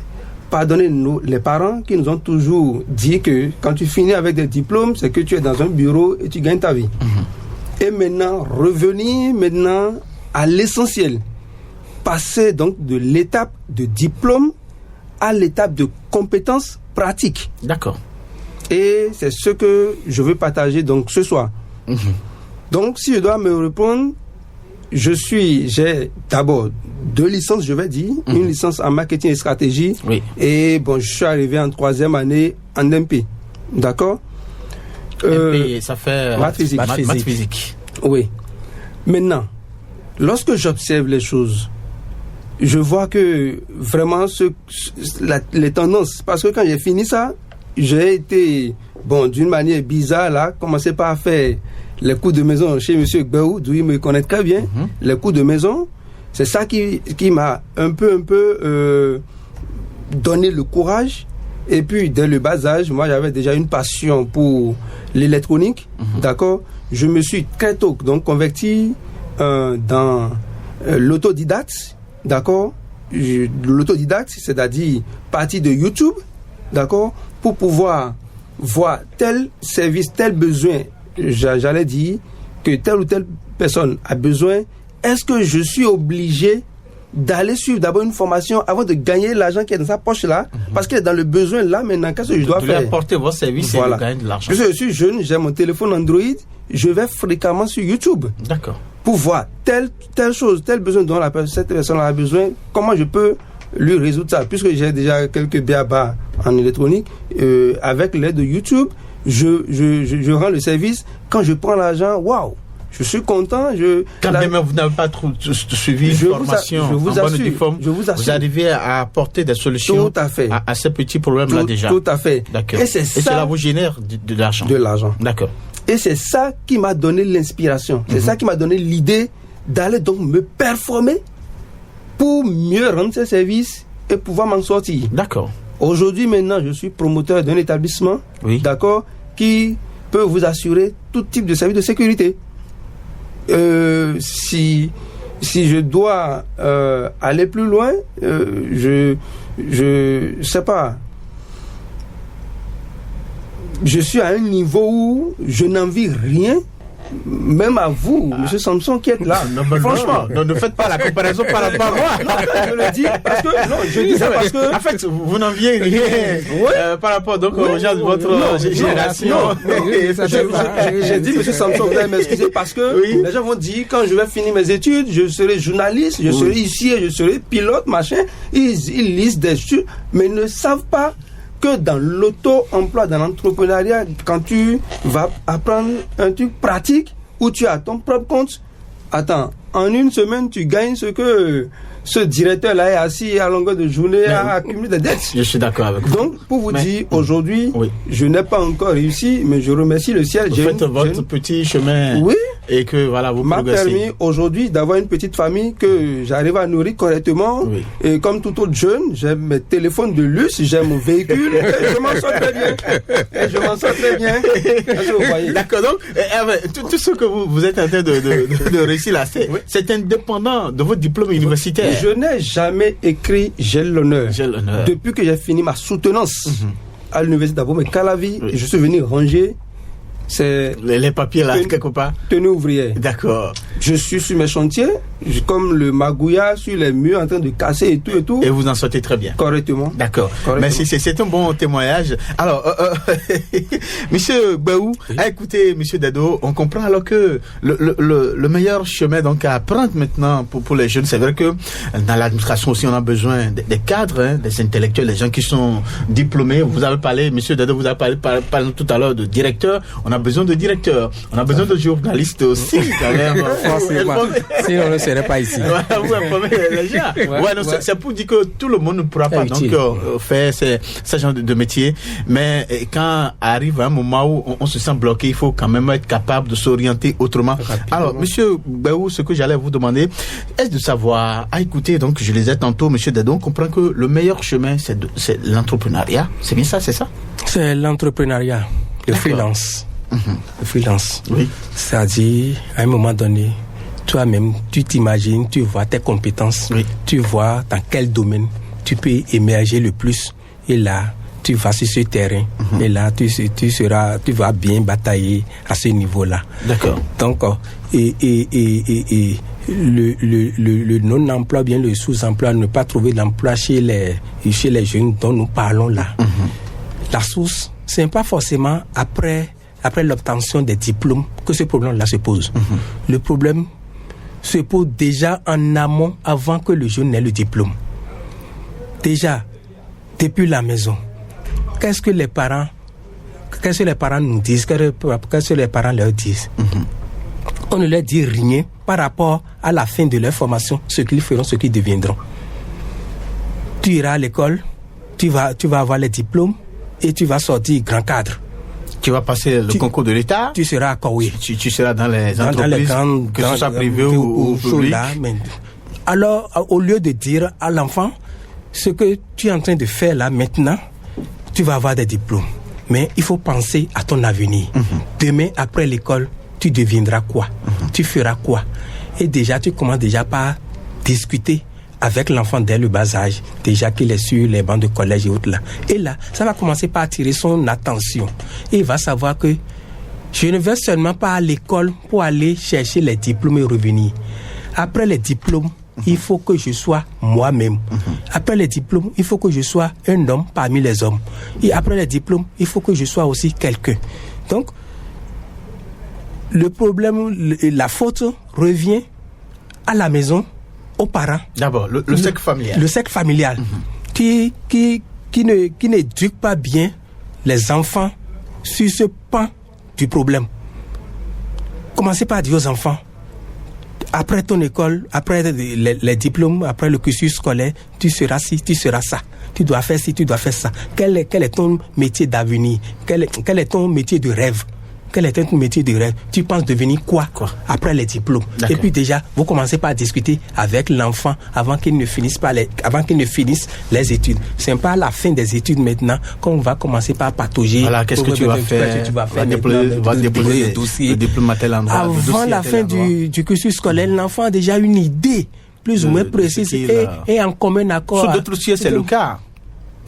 S4: Pardonnez les parents qui nous ont toujours dit que quand tu finis avec des diplômes, c'est que tu es dans un bureau et tu gagnes ta vie. Et maintenant, revenir à l'essentiel. Passer donc de l'étape de diplôme à l'étape de compétences pratiques.
S2: D'accord.
S4: Et c'est ce que je veux partager donc ce soir. Donc, si je dois me répondre, j'ai d'abord 2 licences, je vais dire, une licence en marketing et stratégie, et je suis arrivé en 3e année en MP. D'accord?
S2: MP, ça fait maths physique.
S4: Oui. Maintenant, lorsque j'observe les choses, je vois que vraiment les tendances, parce que quand j'ai fini ça, j'ai été, d'une manière bizarre là, commencé par faire les coups de maison chez M. Gbehou, d'où il me connaît très bien. Les coups de maison, c'est ça qui m'a un peu donné le courage. Et puis, dès le bas âge, moi, j'avais déjà une passion pour l'électronique. D'accord? Je me suis très tôt donc converti dans l'autodidacte. D'accord? L'autodidacte, c'est-à-dire partir de YouTube. D'accord? Pour pouvoir voir tel service, tel besoin, j'allais dire que telle ou telle personne a besoin. Est-ce que je suis obligé d'aller suivre d'abord une formation avant de gagner l'argent qui est dans sa poche là, parce qu'il est dans le besoin là maintenant? Qu'est-ce que je dois faire?
S2: Apporter vos services et gagner de l'argent.
S4: Parce que je suis jeune, j'ai mon téléphone Android, je vais fréquemment sur YouTube.
S2: D'accord.
S4: Pour voir telle chose, tel besoin dont cette personne a besoin, comment je peux lui résoudre ça, puisque j'ai déjà quelques b.a.-ba en électronique. Avec l'aide de YouTube, je rends le service. Quand je prends l'argent, waouh, je suis content.
S2: Quand même vous n'avez pas suivi une formation en bonne et due forme, vous arrivez à apporter des solutions à ces petits problèmes-là déjà.
S4: Tout à fait.
S2: D'accord. Et cela vous génère de l'argent.
S4: De l'argent.
S2: D'accord.
S4: Et c'est ça qui m'a donné l'inspiration. C'est ça qui m'a donné l'idée d'aller donc me performer pour mieux rendre ces services et pouvoir m'en sortir. D'accord. Aujourd'hui, maintenant, je suis promoteur d'un établissement, d'accord, qui peut vous assurer tout type de service de sécurité. Si je dois aller plus loin, je sais pas. Je suis à un niveau où je n'envie rien même à vous, M. Samson, qui êtes là.
S2: Franchement, ne faites pas la comparaison par rapport à moi.
S4: Non, je le dis parce que, je dis ça parce que...
S2: En fait, vous n'enviez rien par rapport donc aux gens de votre génération.
S4: J'ai dit, M. Samson, vous allez m'excuser parce que les gens vont dire, quand je vais finir mes études, je serai journaliste, je serai ici, je serai pilote, machin. Ils lisent des études, mais ils ne savent pas que dans l'auto-emploi, dans l'entrepreneuriat, quand tu vas apprendre un truc pratique où tu as ton propre compte, attends, en une semaine, tu gagnes ce que ce directeur-là est assis à longueur de journée à accumuler des dettes.
S2: Je suis d'accord avec vous.
S4: Donc, pour vous dire, aujourd'hui, je n'ai pas encore réussi, mais je remercie le ciel.
S2: Vous faites votre petit chemin.
S4: Oui.
S2: Et que voilà, vous
S4: m'a
S2: progressez.
S4: Permis aujourd'hui d'avoir une petite famille que j'arrive à nourrir correctement. Oui. Et comme tout autre jeune, j'ai mes téléphones de luxe, j'ai mon véhicule. Et je m'en sors très bien. Vous voyez.
S2: D'accord. Donc, tout ce que vous êtes en train de réussir là, c'est indépendant de votre diplôme universitaire.
S4: Je n'ai jamais écrit j'ai l'honneur. Depuis que j'ai fini ma soutenance à l'université d'Abomey Calavi, je suis venu ranger. C'est
S2: les papiers là, quelque part.
S4: Tenue ouvrière.
S2: D'accord.
S4: Je suis sur mes chantiers, comme le magouilla sur les murs en train de casser et tout.
S2: Et vous en sortez très bien.
S4: Correctement.
S2: D'accord. Merci, c'est un bon témoignage. Alors, Monsieur Gbaou, écoutez, Monsieur Dado, on comprend alors que le meilleur chemin donc à prendre maintenant pour les jeunes, c'est vrai que dans l'administration aussi on a besoin des cadres, des intellectuels, des gens qui sont diplômés. Vous avez parlé, Monsieur Dado, vous avez parlé tout à l'heure de directeur. On a besoin de directeurs, on a besoin de journalistes aussi, quand même.
S3: Sinon, on ne serait pas ici.
S2: Vous informez les gens. C'est pour dire que tout le monde ne pourra pas donc faire ce genre de métier. Mais quand arrive un moment où on se sent bloqué, il faut quand même être capable de s'orienter autrement. Alors, Monsieur Baou, ce que j'allais vous demander, est de savoir, écoutez, donc je les ai tantôt, Monsieur Dado, on comprend que le meilleur chemin, c'est l'entrepreneuriat. C'est bien ça, c'est ça?
S3: C'est l'entrepreneuriat, le freelance. Le freelance.
S2: Oui.
S3: C'est-à-dire, à un moment donné, toi-même, tu t'imagines, tu vois tes compétences, tu vois dans quel domaine tu peux émerger le plus. Et là, tu vas sur ce terrain. Et là, tu vas bien batailler à ce niveau-là.
S2: D'accord.
S3: Donc, le non-emploi, bien le sous-emploi, ne pas trouver d'emploi chez les jeunes dont nous parlons là. La source, ce n'est pas forcément après l'obtention des diplômes que ce problème-là se pose. Le problème se pose déjà en amont, avant que le jeune n'ait le diplôme. Déjà, depuis la maison, qu'est-ce que les parents nous disent, qu'est-ce que les parents leur disent? On ne leur dit rien par rapport à la fin de leur formation, ce qu'ils feront, ce qu'ils deviendront. Tu iras à l'école, tu vas avoir les diplômes et tu vas sortir grand cadre.
S2: Tu vas passer le concours de l'État.
S3: Tu seras accordé.
S2: Tu seras dans les entreprises, que ce soit privé ou public.
S3: Alors, au lieu de dire à l'enfant, ce que tu es en train de faire là maintenant, tu vas avoir des diplômes. Mais il faut penser à ton avenir. Demain, après l'école, tu deviendras quoi? Tu feras quoi? Et déjà, tu commences déjà par discuter avec l'enfant dès le bas âge, déjà qu'il est sur les bancs de collège et autres là. Et là, ça va commencer par attirer son attention. Et il va savoir que je ne vais seulement pas à l'école pour aller chercher les diplômes et revenir. Après les diplômes, il faut que je sois moi-même. Après les diplômes, il faut que je sois un homme parmi les hommes. Et après les diplômes, il faut que je sois aussi quelqu'un. Donc, le problème, la faute revient à la maison, aux parents.
S2: D'abord, le cercle familial.
S3: Le cercle familial qui n'éduque pas bien les enfants sur ce pan du problème. Commencez par dire aux enfants, après ton école, après les diplômes, après le cursus scolaire, tu seras ci, tu seras ça. Tu dois faire ci, tu dois faire ça. Quel est ton métier d'avenir? Quel est ton métier de rêve? Quel est ton métier de rêve? Tu penses devenir quoi après les diplômes? Et puis déjà, vous commencez par discuter avec l'enfant avant qu'il ne finisse les études. C'est pas à la fin des études maintenant qu'on va commencer par patauger.
S2: Voilà, qu'est-ce que tu vas faire? Tu vas déposer le dossier. Le diplôme à tel endroit.
S3: Avant la fin du cursus scolaire, l'enfant a déjà une idée plus ou moins précise et en commun accord.
S2: Sur d'autres dossiers, c'est le cas.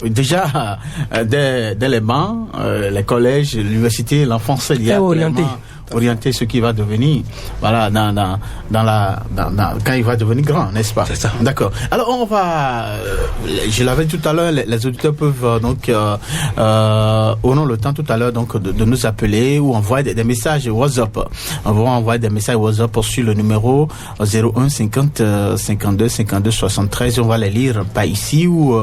S2: Déjà, dès les bancs, les collèges, l'université, l'enfant sait
S3: orienté.
S2: orienter ce qui va devenir, voilà, quand il va devenir grand, n'est-ce pas?
S3: C'est ça.
S2: D'accord. Alors on va, je l'avais tout à l'heure, les auditeurs peuvent donc, auront le temps tout à l'heure donc de nous appeler ou envoyer des messages WhatsApp. On va envoyer des messages WhatsApp sur le numéro 01 50 52 52 73. On va les lire pas ici ou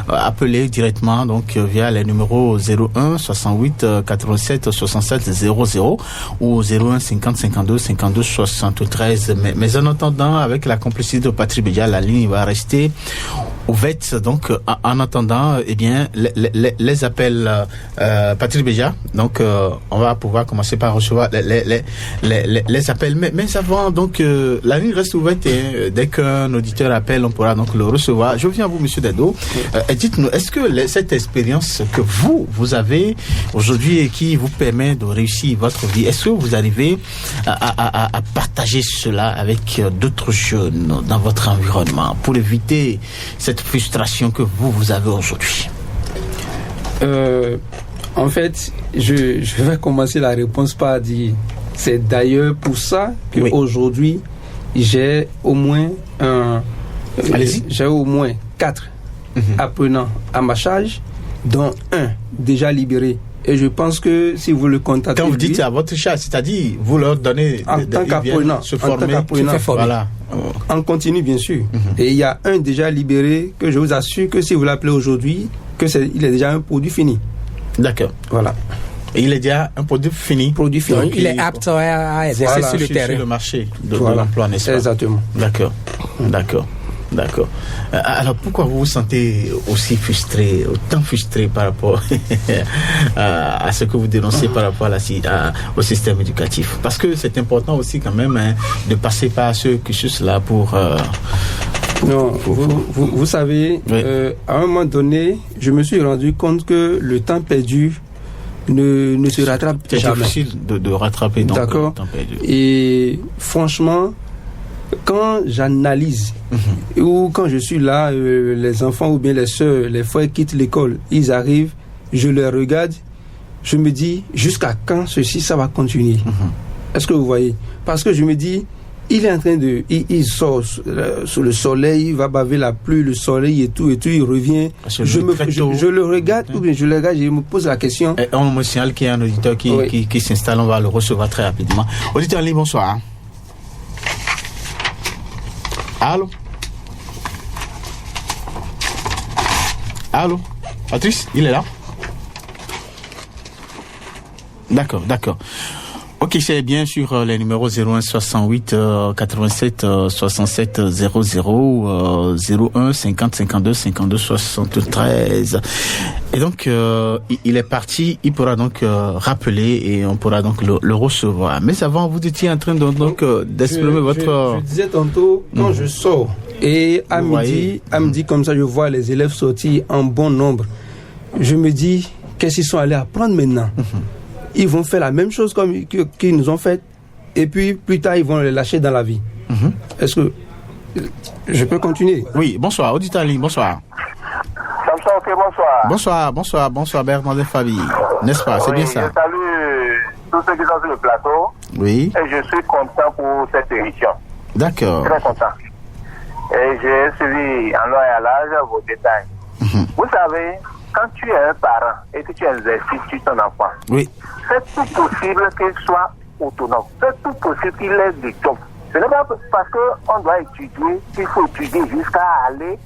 S2: appeler directement donc via les numéros 01 68 87 67 00 ou 01 50 52 52 73. Mais en attendant, avec la complicité de Patrick Béja, la ligne va rester ouverte. Donc en attendant, eh bien les appels Patrick Béja. Donc on va pouvoir commencer par recevoir les appels. Mais avant, donc la ligne reste ouverte et dès qu'un auditeur appelle, on pourra donc le recevoir. Je viens à vous, Monsieur Dado. Dites-nous, est-ce que cette expérience que vous avez aujourd'hui et qui vous permet de réussir votre vie, est-ce que vous arrivez à partager cela avec d'autres jeunes dans votre environnement pour éviter cette frustration que vous avez aujourd'hui?
S4: En fait, je vais commencer la réponse par dire, c'est d'ailleurs pour ça que aujourd'hui j'ai au moins 4 apprenants à ma charge, dont un déjà libéré. Et je pense que si vous le contactez...
S2: Quand vous dites à votre charge, c'est-à-dire vous leur donnez...
S4: En tant qu'apprenant.
S2: Voilà.
S4: En continu, bien sûr. Et il y a un déjà libéré que je vous assure que si vous l'appelez aujourd'hui, il est déjà un produit fini.
S2: D'accord.
S4: Voilà.
S2: Et il est déjà un produit fini.
S3: Donc, il est apte à exercer sur le terrain.
S2: Sur le marché de l'emploi, n'est-ce pas?
S4: Exactement.
S2: D'accord. Alors pourquoi vous vous sentez aussi frustré, autant frustré par rapport à ce que vous dénoncez par rapport au système éducatif? Parce que c'est important aussi quand même de passer par ce cursus-là pour...
S4: Non, vous savez, à un moment donné, je me suis rendu compte que le temps perdu ne se rattrape jamais.
S2: C'est difficile de rattraper donc,
S4: d'accord.
S2: Le temps perdu.
S4: Et franchement, quand j'analyse ou quand je suis là, les enfants ou bien les soeurs, les frères quittent l'école, ils arrivent, je les regarde, je me dis jusqu'à quand ça va continuer. Est-ce que vous voyez? Parce que je me dis, il est en train de... Il sort sous le soleil, il va baver la pluie, le soleil et tout, il revient. Je le regarde, ou bien je le regarde, je me pose la question.
S2: Et on me signale qu'il y a un auditeur qui s'installe, on va le recevoir très rapidement. Auditeur en ligne, bonsoir. Allô? Patrice, il est là? D'accord. Ok, c'est bien sûr les numéros 01 68 87 67 00 01 50 52 52 73. Et donc il est parti, il pourra donc rappeler et on pourra donc le recevoir. Mais avant, vous étiez en train d'exprimer votre...
S4: Je disais tantôt, quand je sors et à midi comme ça, je vois les élèves sortir en bon nombre. Je me dis, qu'est-ce qu'ils sont allés apprendre maintenant? Ils vont faire la même chose qu'ils nous ont fait et puis plus tard ils vont les lâcher dans la vie. Est-ce que je peux continuer?
S2: Oui, bonsoir, auditeur en ligne, bonsoir. Bonsoir Bernard Fabi, n'est-ce pas? C'est bien ça.
S5: Je salue tous ceux qui sont sur le plateau.
S2: Oui.
S5: Et je suis content pour cette émission.
S2: D'accord.
S5: Très content. Et j'ai suivi en long et à large vos détails. Vous savez, quand tu es un parent et que tu exerces ton enfant, c'est tout possible qu'il soit autonome. C'est tout possible qu'il ait du job. Ce n'est pas parce qu'on doit étudier qu'il faut étudier jusqu'à aller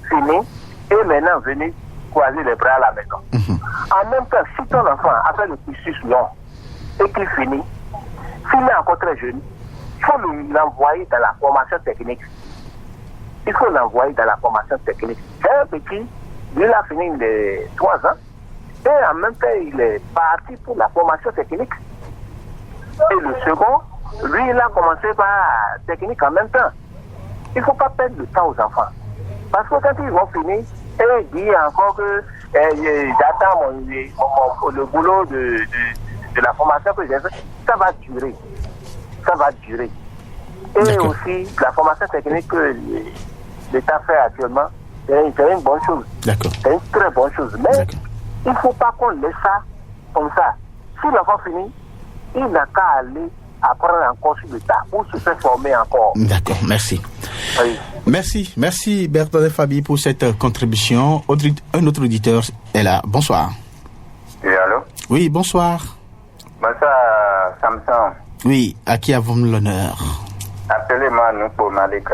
S5: finir et maintenant venir croiser les bras à la maison. En même temps, si ton enfant a fait le cursus long et qu'il finit, s'il est encore très jeune, il faut l'envoyer dans la formation technique. C'est un petit, lui il a fini les 3 ans et en même temps il est parti pour la formation technique. Et le second, lui il a commencé par technique en même temps. Il ne faut pas perdre le temps aux enfants. Parce que quand ils vont finir, et il dit encore que j'attends le boulot de la formation que j'ai fait, ça va durer. Et
S2: D'accord.
S5: aussi la formation technique que l'État fait actuellement, c'est une bonne chose.
S2: D'accord.
S5: C'est une très bonne chose. Mais il ne faut pas qu'on laisse ça comme ça. Si l'enfant finit, il n'a qu'à aller apprendre encore sur le tas pour se faire former encore.
S2: D'accord, merci.
S5: Oui.
S2: Merci Bertrand Fabi pour cette contribution. Un autre auditeur est là. Bonsoir.
S5: Oui, allô?
S2: Oui, bonsoir.
S5: Bonsoir, Samson.
S2: Oui, à qui avons-nous l'honneur?
S5: Appelez-moi nous pour Malik.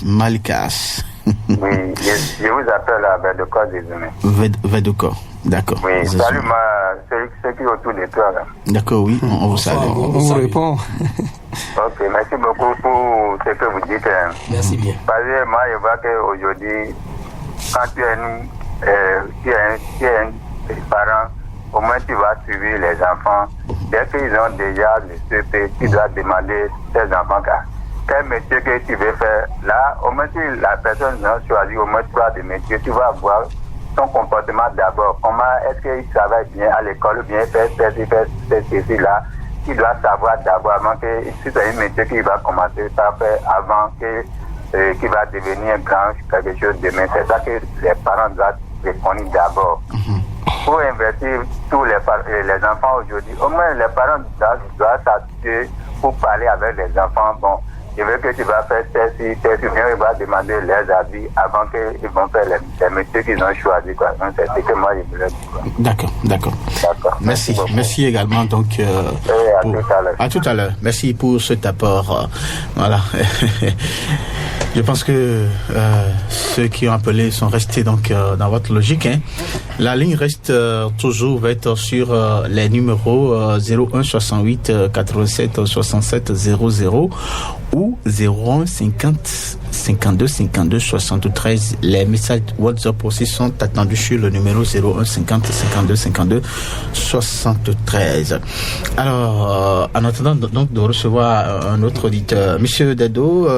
S2: Malikas.
S5: Oui, je vous appelle à Vedoko des humains.
S2: Vedoko, d'accord.
S5: Oui, salut-moi, ceux qui sont autour de toi. Là.
S2: D'accord, oui, on vous salue.
S4: On vous répond.
S5: Ok, merci beaucoup pour ce que vous dites.
S3: Merci bien.
S5: Parce que moi, je vois qu'aujourd'hui, quand tu es un parent, au moins tu vas suivre les enfants. Dès qu'ils ont déjà le CP, tu dois demander tes enfants quel métier que tu veux faire. Là, au moins si la personne a choisi au moins 3 de métiers, tu vas voir son comportement d'abord. Comment est-ce qu'il travaille bien à l'école ou bien faire ceci là. Il doit savoir d'abord avant que si c'est un métier qu'il va commencer par faire avant qu'il va devenir grand quelque chose demain. C'est ça que les parents doivent répondre d'abord. Pour investir tous les enfants aujourd'hui, au moins les parents doivent s'assurer pour parler avec les enfants. Bon, je veux que tu vas faire ceci, bien il va demander leurs avis avant qu'ils vont faire les métiers qu'ils ont choisis. Quoi. Donc, c'est ce que moi je voulais dire.
S2: D'accord. Merci également. Donc, à tout à l'heure. Merci pour cet apport. Voilà. Je pense que ceux qui ont appelé sont restés donc dans votre logique. Hein. La ligne reste toujours ouverte sur les numéros 01 68 87 67 00 ou 01 50 52 52 73. Les messages WhatsApp aussi sont attendus sur le numéro 01 50 52 52 73. Alors, en attendant donc de recevoir un autre auditeur, Monsieur Dado,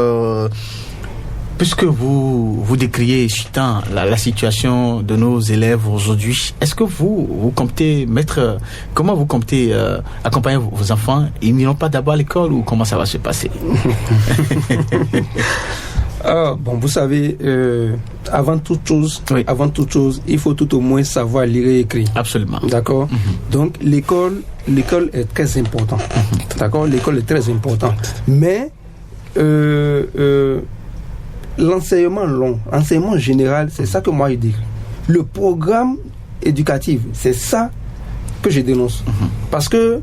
S2: puisque vous décriez, Chitan, la situation de nos élèves aujourd'hui, est-ce que vous comptez comment vous comptez accompagner vos enfants? Ils n'iront pas d'abord à l'école ou comment ça va se passer?
S4: Bon, vous savez, avant toute chose, il faut tout au moins savoir lire et écrire.
S2: Absolument.
S4: D'accord. Donc l'école est très importante. D'accord. L'école est très importante. Mais l'enseignement général, c'est ça que moi je dis. Le programme éducatif, c'est ça que je dénonce. Parce que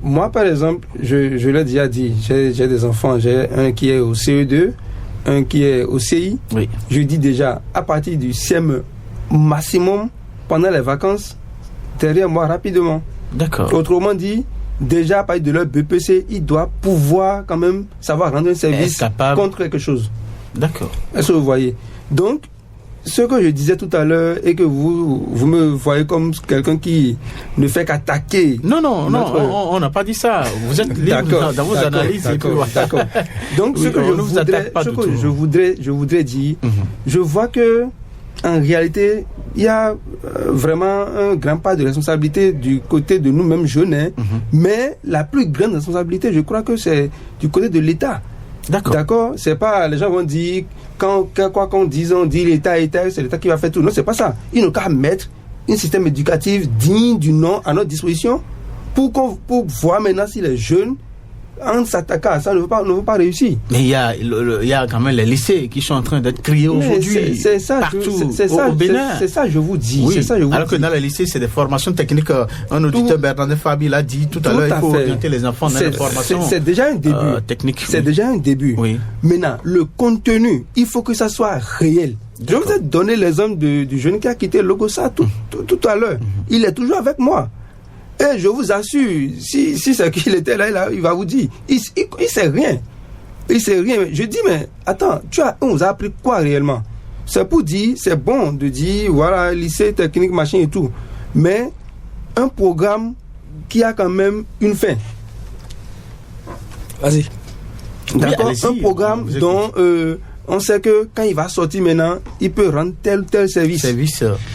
S4: moi, par exemple, je l'ai déjà dit, j'ai des enfants, j'ai un qui est au CE2, un qui est au CI.
S2: Oui.
S4: Je dis déjà, à partir du CM maximum, pendant les vacances, derrière moi rapidement.
S2: D'accord.
S4: Autrement dit, déjà à partir de leur BPC, il doit pouvoir quand même savoir rendre un service contre quelque chose.
S2: D'accord.
S4: Est-ce que vous voyez? Donc, ce que je disais tout à l'heure et que vous me voyez comme quelqu'un qui ne fait qu'attaquer.
S2: Non, on n'a pas dit ça. Vous êtes libre dans vos analyses.
S4: D'accord. Donc, ce que je voudrais dire, je vois que en réalité, il y a vraiment un grand pas de responsabilité du côté de nous-mêmes jeunes, mais la plus grande responsabilité, je crois que c'est du côté de l'État. D'accord. C'est pas, les gens vont dire, quoi qu'on dise, on dit l'État, c'est l'État qui va faire tout. Non, c'est pas ça. Il n'a qu'à mettre un système éducatif digne du nom à notre disposition pour voir maintenant si les jeunes, en s'attaquant à ça, ne vont pas réussir.
S2: Mais il y a quand même les lycées qui sont en train d'être créés aujourd'hui.
S4: C'est ça,
S2: partout
S4: au
S2: Bénin.
S4: C'est ça, je vous dis.
S2: Oui.
S4: Alors
S2: que dans les lycées, c'est des formations techniques. Un auditeur, Bernard Fabi, l'a dit tout à l'heure, il faut orienter les enfants dans les formations
S4: c'est déjà un début.
S2: Techniques.
S4: C'est déjà un début.
S2: Oui.
S4: Maintenant, le contenu, il faut que ça soit réel. Je vous ai donné l'exemple du jeune qui a quitté Logosa tout à l'heure. Il est toujours avec moi. Et je vous assure, si c'est qu'il était là, il va vous dire, il sait rien. Il sait rien. Je dis, mais attends, on vous a appris quoi réellement? C'est pour dire, c'est bon de dire, voilà, lycée, technique, machin et tout. Mais un programme qui a quand même une fin.
S3: Vas-y.
S4: D'accord, un programme dont on sait que quand il va sortir maintenant, il peut rendre tel service.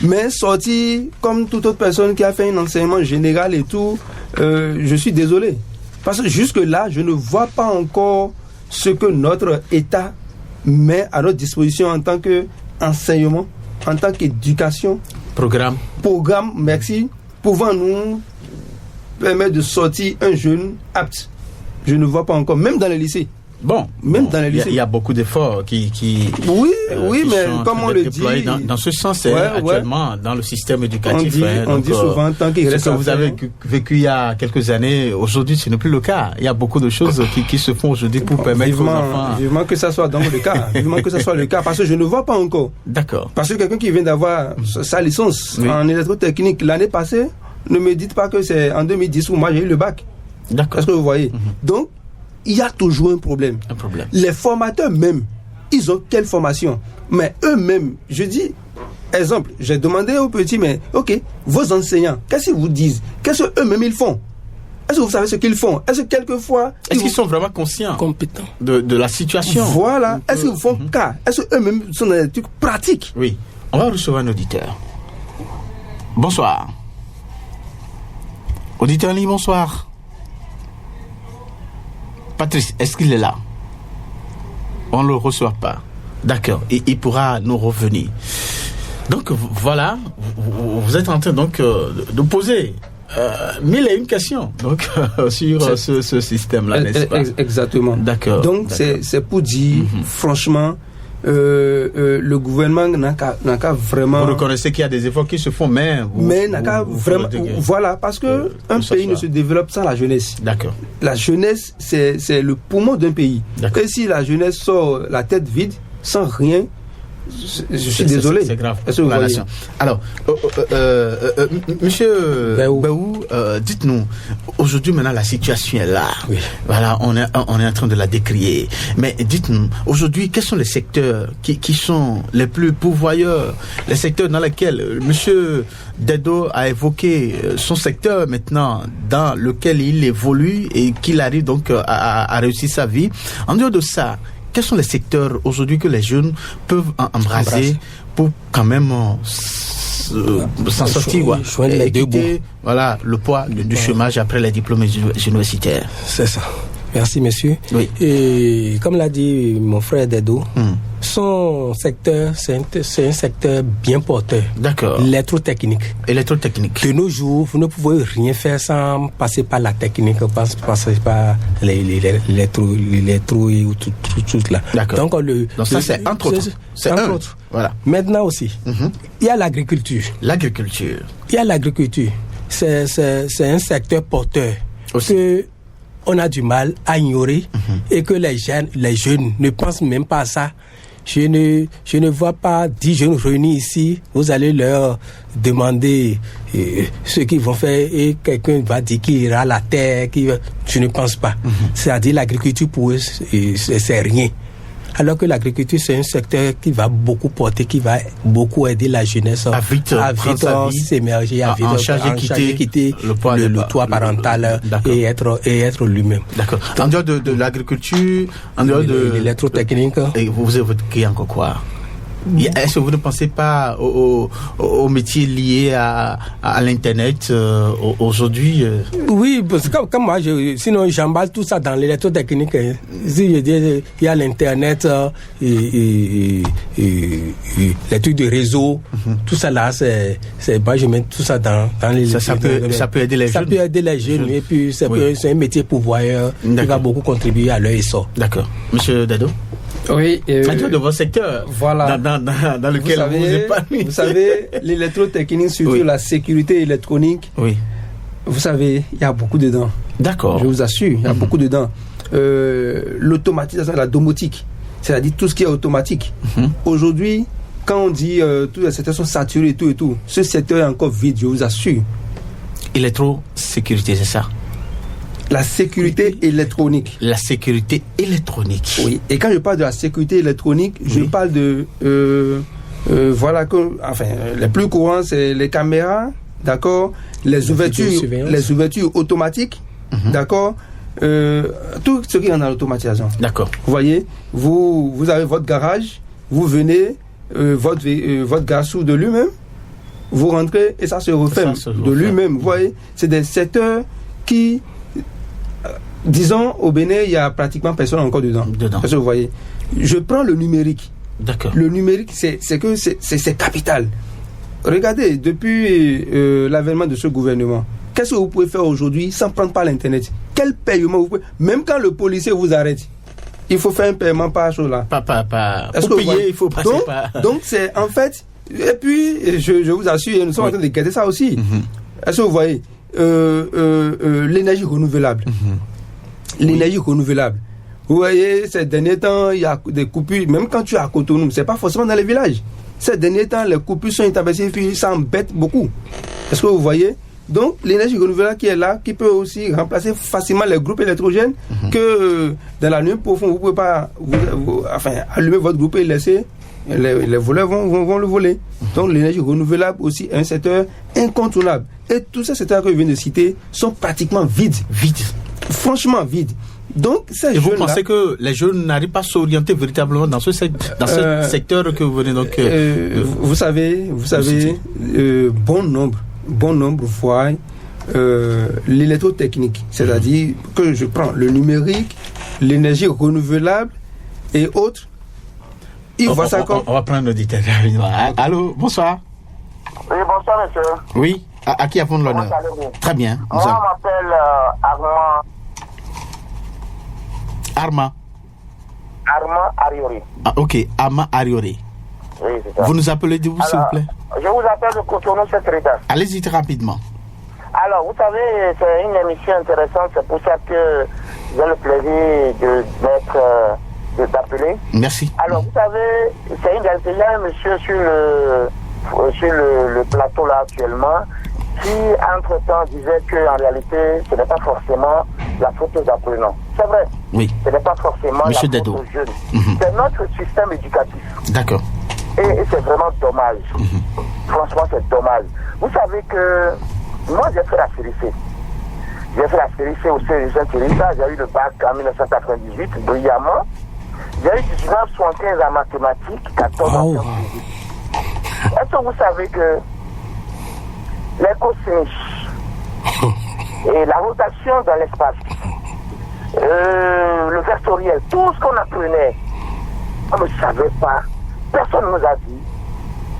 S4: Mais sortir comme toute autre personne qui a fait un enseignement général et tout, je suis désolé. Parce que jusque-là, je ne vois pas encore ce que notre État met à notre disposition en tant qu'enseignement, en tant qu'éducation.
S2: Programme,
S4: merci, pouvant nous permet de sortir un jeune apte? Je ne vois pas encore, même dans les lycées.
S2: Dans les lycées. Il y a beaucoup d'efforts qui
S4: oui, mais comme on le dit...
S2: Dans ce sens, actuellement, dans le système éducatif.
S4: On dit souvent, tant qu'il reste...
S2: Ce que vous avez vécu il y a quelques années, aujourd'hui, ce n'est plus le cas. Il y a beaucoup de choses qui se font aujourd'hui pour permettre aux enfants...
S4: Vivement que ça soit donc le cas. Vivement que ça soit le cas, parce que je ne vois pas encore.
S2: D'accord.
S4: Parce que quelqu'un qui vient d'avoir sa licence en électrotechnique l'année passée, ne me dites pas que c'est en 2010 où moi j'ai eu le bac.
S2: D'accord.
S4: Est-ce que vous voyez? Donc, il y a toujours un problème. Les formateurs même, ils ont quelle formation? Mais eux-mêmes, je dis, exemple, j'ai demandé aux petits, mais ok, vos enseignants, qu'est-ce qu'ils vous disent? Qu'est-ce qu'eux-mêmes ils font? Est-ce que vous savez ce qu'ils font? Est-ce que quelquefois...
S2: Est-ce qu'ils sont vraiment conscients, compétents de la situation?
S4: Voilà. Est-ce qu'ils font cas? Est-ce qu'eux-mêmes sont dans des trucs pratiques?
S2: Oui. On va recevoir un auditeur. Bonsoir. Auditeur en ligne, bonsoir. Patrice, est-ce qu'il est là? On ne le reçoit pas. D'accord. Et il pourra nous revenir. Donc voilà, vous êtes en train donc de poser 1001 questions donc sur ce système-là, n'est-ce pas?
S4: Exactement.
S2: D'accord.
S4: Donc c'est pour dire, franchement, le gouvernement n'a qu'à vraiment...
S2: Vous reconnaissez qu'il y a des efforts qui se font, mais
S4: n'a qu'à vraiment... Voilà, parce que un pays ne se développe sans la jeunesse.
S2: D'accord.
S4: La jeunesse, c'est le poumon d'un pays. D'accord. Et si la jeunesse sort la tête vide, sans rien, je suis désolé.
S2: C'est grave. Alors, monsieur Baou, dites-nous, aujourd'hui maintenant la situation est là. Oui. Voilà, on est en train de la décrier. Mais dites-nous, aujourd'hui, quels sont les secteurs qui sont les plus pourvoyeurs, les secteurs dans lesquels monsieur Dedo a évoqué son secteur maintenant, dans lequel il évolue et qu'il arrive donc à réussir sa vie. En dehors de ça, quels sont les secteurs aujourd'hui que les jeunes peuvent embrasser pour quand même s'en sortir, et quitter, voilà, le poids du chômage après les diplômes universitaires? C'est ça.
S3: Merci, monsieur. Oui. Et comme l'a dit mon frère Dedo, son secteur, c'est un secteur bien porteur.
S2: D'accord.
S3: Électrotechnique. De nos jours, vous ne pouvez rien faire sans passer par la technique, passer par l'électro et tout là.
S2: D'accord. Donc ça, c'est entre autres.
S3: C'est entre autres. Voilà. Maintenant aussi, il y a l'agriculture. Il y a l'agriculture. C'est un secteur porteur. Aussi. Que on a du mal à ignorer et que les jeunes ne pensent même pas à ça. Je ne vois pas 10 jeunes réunis ici, vous allez leur demander ce qu'ils vont faire et quelqu'un va dire qu'il ira à la terre, je ne pense pas. C'est-à-dire l'agriculture pour eux, c'est rien. Alors que l'agriculture, c'est un secteur qui va beaucoup porter, qui va beaucoup aider la jeunesse à vite s'émerger, à vite quitter le toit parental et être lui-même.
S2: D'accord. En dehors de l'agriculture, en dehors de
S3: l'électrotechnique.
S2: Et vous évoquez encore quoi? Est-ce que vous ne pensez pas au métier lié à l'internet aujourd'hui?
S3: Oui, parce que comme moi, sinon j'emballe tout ça dans l'électrotechnique. Si je dis il y a l'internet, les trucs de réseau, tout ça là, c'est moi je mets tout ça dans les.
S2: Ça peut aider les jeunes.
S3: Ça peut aider les jeunes et puis c'est un métier pourvoyeur qui va beaucoup contribuer à leur essor.
S2: D'accord. Monsieur Dado.
S4: Oui.
S2: De votre secteur.
S4: Voilà.
S2: Dans lequel vous épanouissez.
S4: Vous savez, l'électrotechnique, surtout la sécurité électronique.
S2: Oui.
S4: Vous savez, il y a beaucoup dedans.
S2: D'accord.
S4: Je vous assure, il y a beaucoup dedans. L'automatisation, la domotique, c'est-à-dire tout ce qui est automatique. Aujourd'hui, quand on dit tous les secteurs sont saturés et tout, ce secteur est encore vide, je vous assure.
S2: Électrosécurité, c'est ça?
S4: La sécurité électronique.
S2: La sécurité électronique.
S4: Oui. Et quand je parle de la sécurité électronique, je parle de voilà que, enfin, les plus courants c'est les caméras, d'accord, les ouvertures automatiques, d'accord, tout ce qui est dans l'automatisation.
S2: D'accord.
S4: Vous voyez, vous avez votre garage, vous venez, votre garage s'ouvre de lui-même, vous rentrez et ça se referme de lui-même. Vous voyez, c'est des secteurs qui disons, au Bénin, il y a pratiquement personne encore dedans. Parce que vous voyez, je prends le numérique.
S2: D'accord.
S4: Le numérique, c'est capital. Regardez, depuis l'avènement de ce gouvernement, qu'est-ce que vous pouvez faire aujourd'hui sans prendre par l'Internet? Quel paiement vous pouvez... Même quand le policier vous arrête, il faut faire un paiement par chose là.
S2: Pour payer, il faut passer par...
S4: Donc, c'est en fait... Et puis, je vous assure, nous sommes en train de guetter ça aussi. Est-ce que vous voyez l'énergie renouvelable. L'énergie renouvelable. Vous voyez, ces derniers temps, il y a des coupures. Même quand tu es à Cotonou, c'est pas forcément dans les villages. Ces derniers temps, les coupures sont intempestives, puis ça embête beaucoup. Est-ce que vous voyez? Donc, l'énergie renouvelable qui est là, qui peut aussi remplacer facilement les groupes électrogènes, que dans la nuit profonde, vous ne pouvez pas allumer votre groupe et laisser, les voleurs vont le voler. Donc, l'énergie renouvelable aussi est un secteur incontournable. Et tous ces secteurs que je viens de citer sont pratiquement vides. Franchement vides. Donc, et
S2: vous pensez que les jeunes n'arrivent pas à s'orienter véritablement dans ce secteur que vous venez donc...
S4: vous savez, bon nombre voient l'électrotechnique, c'est-à-dire que je prends le numérique, l'énergie renouvelable et autres.
S2: On va prendre l'auditeur. Allô, bonsoir.
S5: Oui, bonsoir, monsieur.
S2: Oui, à qui avons l'honneur? Très bien.
S5: Moi, je m'appelle Armand Ariori.
S2: Ah, ok, Armand Ariori.
S5: Oui, c'est ça.
S2: Vous nous appelez d'où, s'il vous plaît?
S5: Je vous appelle de Cotonou, Secrétaire.
S2: Allez-y très rapidement.
S5: Alors, vous savez, c'est une émission intéressante, c'est pour ça que j'ai le plaisir d'appeler.
S2: Merci.
S5: Alors, vous savez, il y a un monsieur sur le plateau là actuellement qui, entre-temps, disait qu'en réalité, ce n'est pas forcément la faute aux apprenants. C'est vrai.
S2: Oui.
S5: Ce n'est pas forcément
S2: monsieur
S5: la faute aux jeunes. C'est notre système éducatif.
S2: D'accord.
S5: Et c'est vraiment dommage. Franchement, c'est dommage. Vous savez que moi, j'ai fait la CRIC. J'ai fait la CRIC au Saint-Thérisa. J'ai eu le bac en 1998, brillamment. J'ai eu 1975 en mathématiques, 14 en physique. Est-ce que vous savez que les cosinus et la rotation dans l'espace, le vectoriel, tout ce qu'on apprenait, on ne savait pas. Personne ne nous a dit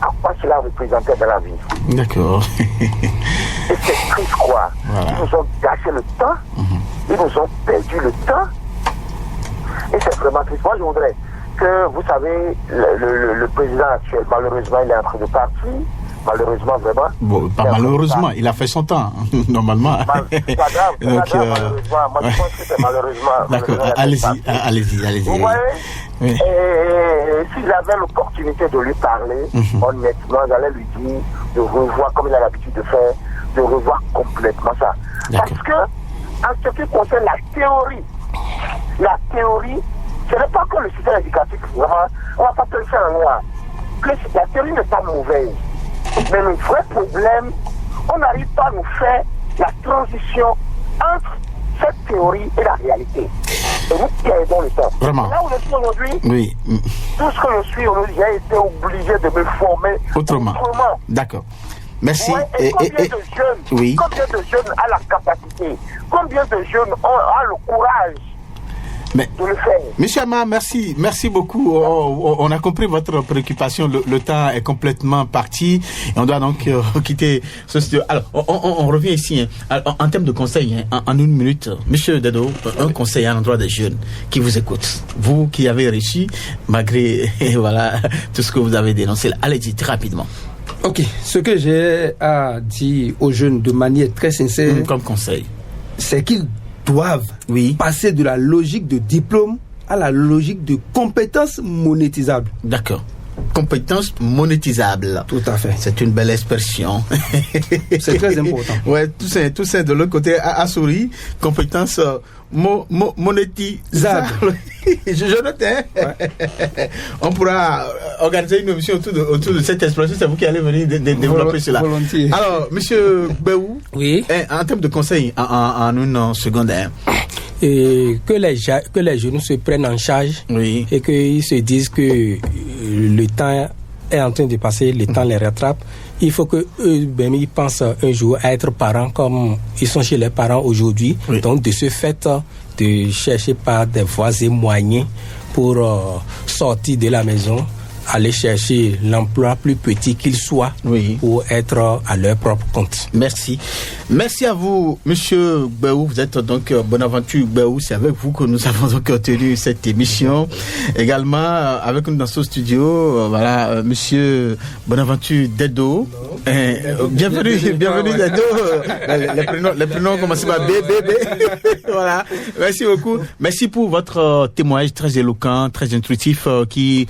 S5: à quoi cela représentait dans la vie.
S2: D'accord.
S5: Et c'est triste, quoi. Voilà. Ils nous ont gâché le temps, ils nous ont perdu le temps. Et c'est vraiment triste. Moi, je voudrais que, vous savez, le président actuel, malheureusement, il est en train de partir. Malheureusement, vraiment.
S2: Bon, pas malheureusement, il a fait son temps, normalement.
S5: C'est pas grave, malheureusement. Moi, je pense que c'est malheureusement.
S2: D'accord, allez-y.
S5: Vous voyez? Oui. Et si j'avais l'opportunité de lui parler, honnêtement, j'allais lui dire de revoir, comme il a l'habitude de faire, de revoir complètement ça. Parce que, en ce qui concerne la théorie, ce n'est pas que le système éducatif, vraiment, on ne va pas te le faire en noir. La théorie n'est pas mauvaise. Mais le vrai problème, on n'arrive pas à nous faire la transition entre cette théorie et la réalité. Et nous perdons le temps.
S2: Vraiment.
S5: Là où je suis aujourd'hui,
S2: oui.
S5: Tout ce que je suis aujourd'hui, j'ai été obligé de me former autrement.
S2: D'accord. Merci.
S5: Ouais, et combien de jeunes, combien de jeunes a la capacité, combien de jeunes ont le courage de le faire.
S2: Monsieur Ama, merci beaucoup. On a compris votre préoccupation. Le temps est complètement parti et on doit donc quitter ce studio. Alors, on revient ici. Alors, en termes de conseils, en une minute, Monsieur Dedo, un conseil à l'endroit des jeunes qui vous écoutent. Vous qui avez réussi, malgré tout ce que vous avez dénoncé. Allez-y, très rapidement.
S4: Ok, ce que j'ai à dire aux jeunes de manière très sincère,
S2: comme conseil,
S4: c'est qu'ils doivent passer de la logique de diplôme à la logique de compétences monétisables.
S2: D'accord. Compétences monétisables.
S4: Tout à fait.
S2: C'est une belle expression.
S4: C'est très important.
S2: Ouais, tout ça de l'autre côté à souris. Compétences monétisables. Je note, hein? Ouais. On pourra organiser une émission autour de cette expression. C'est vous qui allez venir développer cela.
S4: Volontiers.
S2: Alors, Monsieur Béou, en termes de conseils, en une seconde,
S3: et que les jeunes se prennent en charge et qu'ils se disent que le temps est en train de passer, le temps les rattrape. Il faut que eux-mêmes ils pensent un jour à être parents comme ils sont chez les parents aujourd'hui. Donc de ce fait, de chercher par des voies et moyens pour sortir de la maison aller chercher l'emploi plus petit qu'il soit pour être à leur propre compte.
S2: Merci. Merci à vous, Monsieur Gbéou. Vous êtes donc Bonaventure Gbéou. C'est avec vous que nous avons donc tenu cette émission. Également, avec nous dans ce studio, voilà, Monsieur Bonaventure Dedo. Bienvenue Dedo. Les prénoms commencent par B. Voilà. Merci beaucoup. Merci pour votre témoignage très éloquent, très intuitif, qui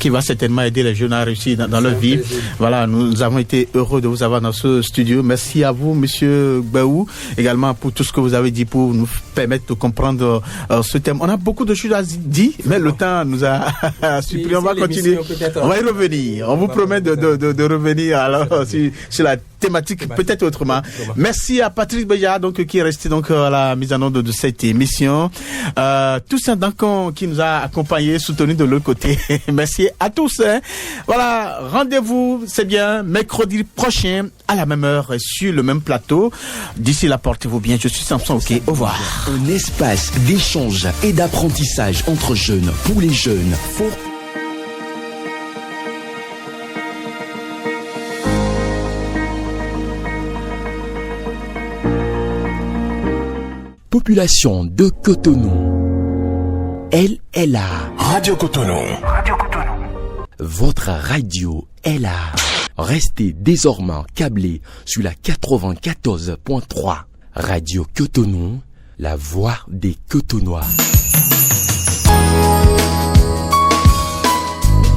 S2: va certainement aider les jeunes à réussir dans leur vie. Voilà, nous avons été heureux de vous avoir dans ce studio. Merci à vous, Monsieur Gbéou, également pour tout ce que vous avez dit pour nous permettre de comprendre ce thème. On a beaucoup de choses à dire, mais le temps nous a supprimé. On va continuer. On va y revenir. On vous promet de revenir alors sur la thématique peut-être autrement. Merci à Patrick Béja donc qui est resté donc à la mise en onde de cette émission. Toussaint Dankon qui nous a accompagnés, soutenus de l'autre côté. Merci à tous. Voilà, rendez-vous, c'est bien, mercredi prochain à la même heure sur le même plateau. D'ici là, portez-vous bien. Je suis Samson. Ok, au revoir.
S1: Un espace d'échange et d'apprentissage entre jeunes pour les jeunes. Population de Cotonou. Elle est là.
S6: Radio Cotonou.
S1: Votre radio est là. Restez désormais câblés sur la 94.3. Radio Cotonou, la voix des Cotonois.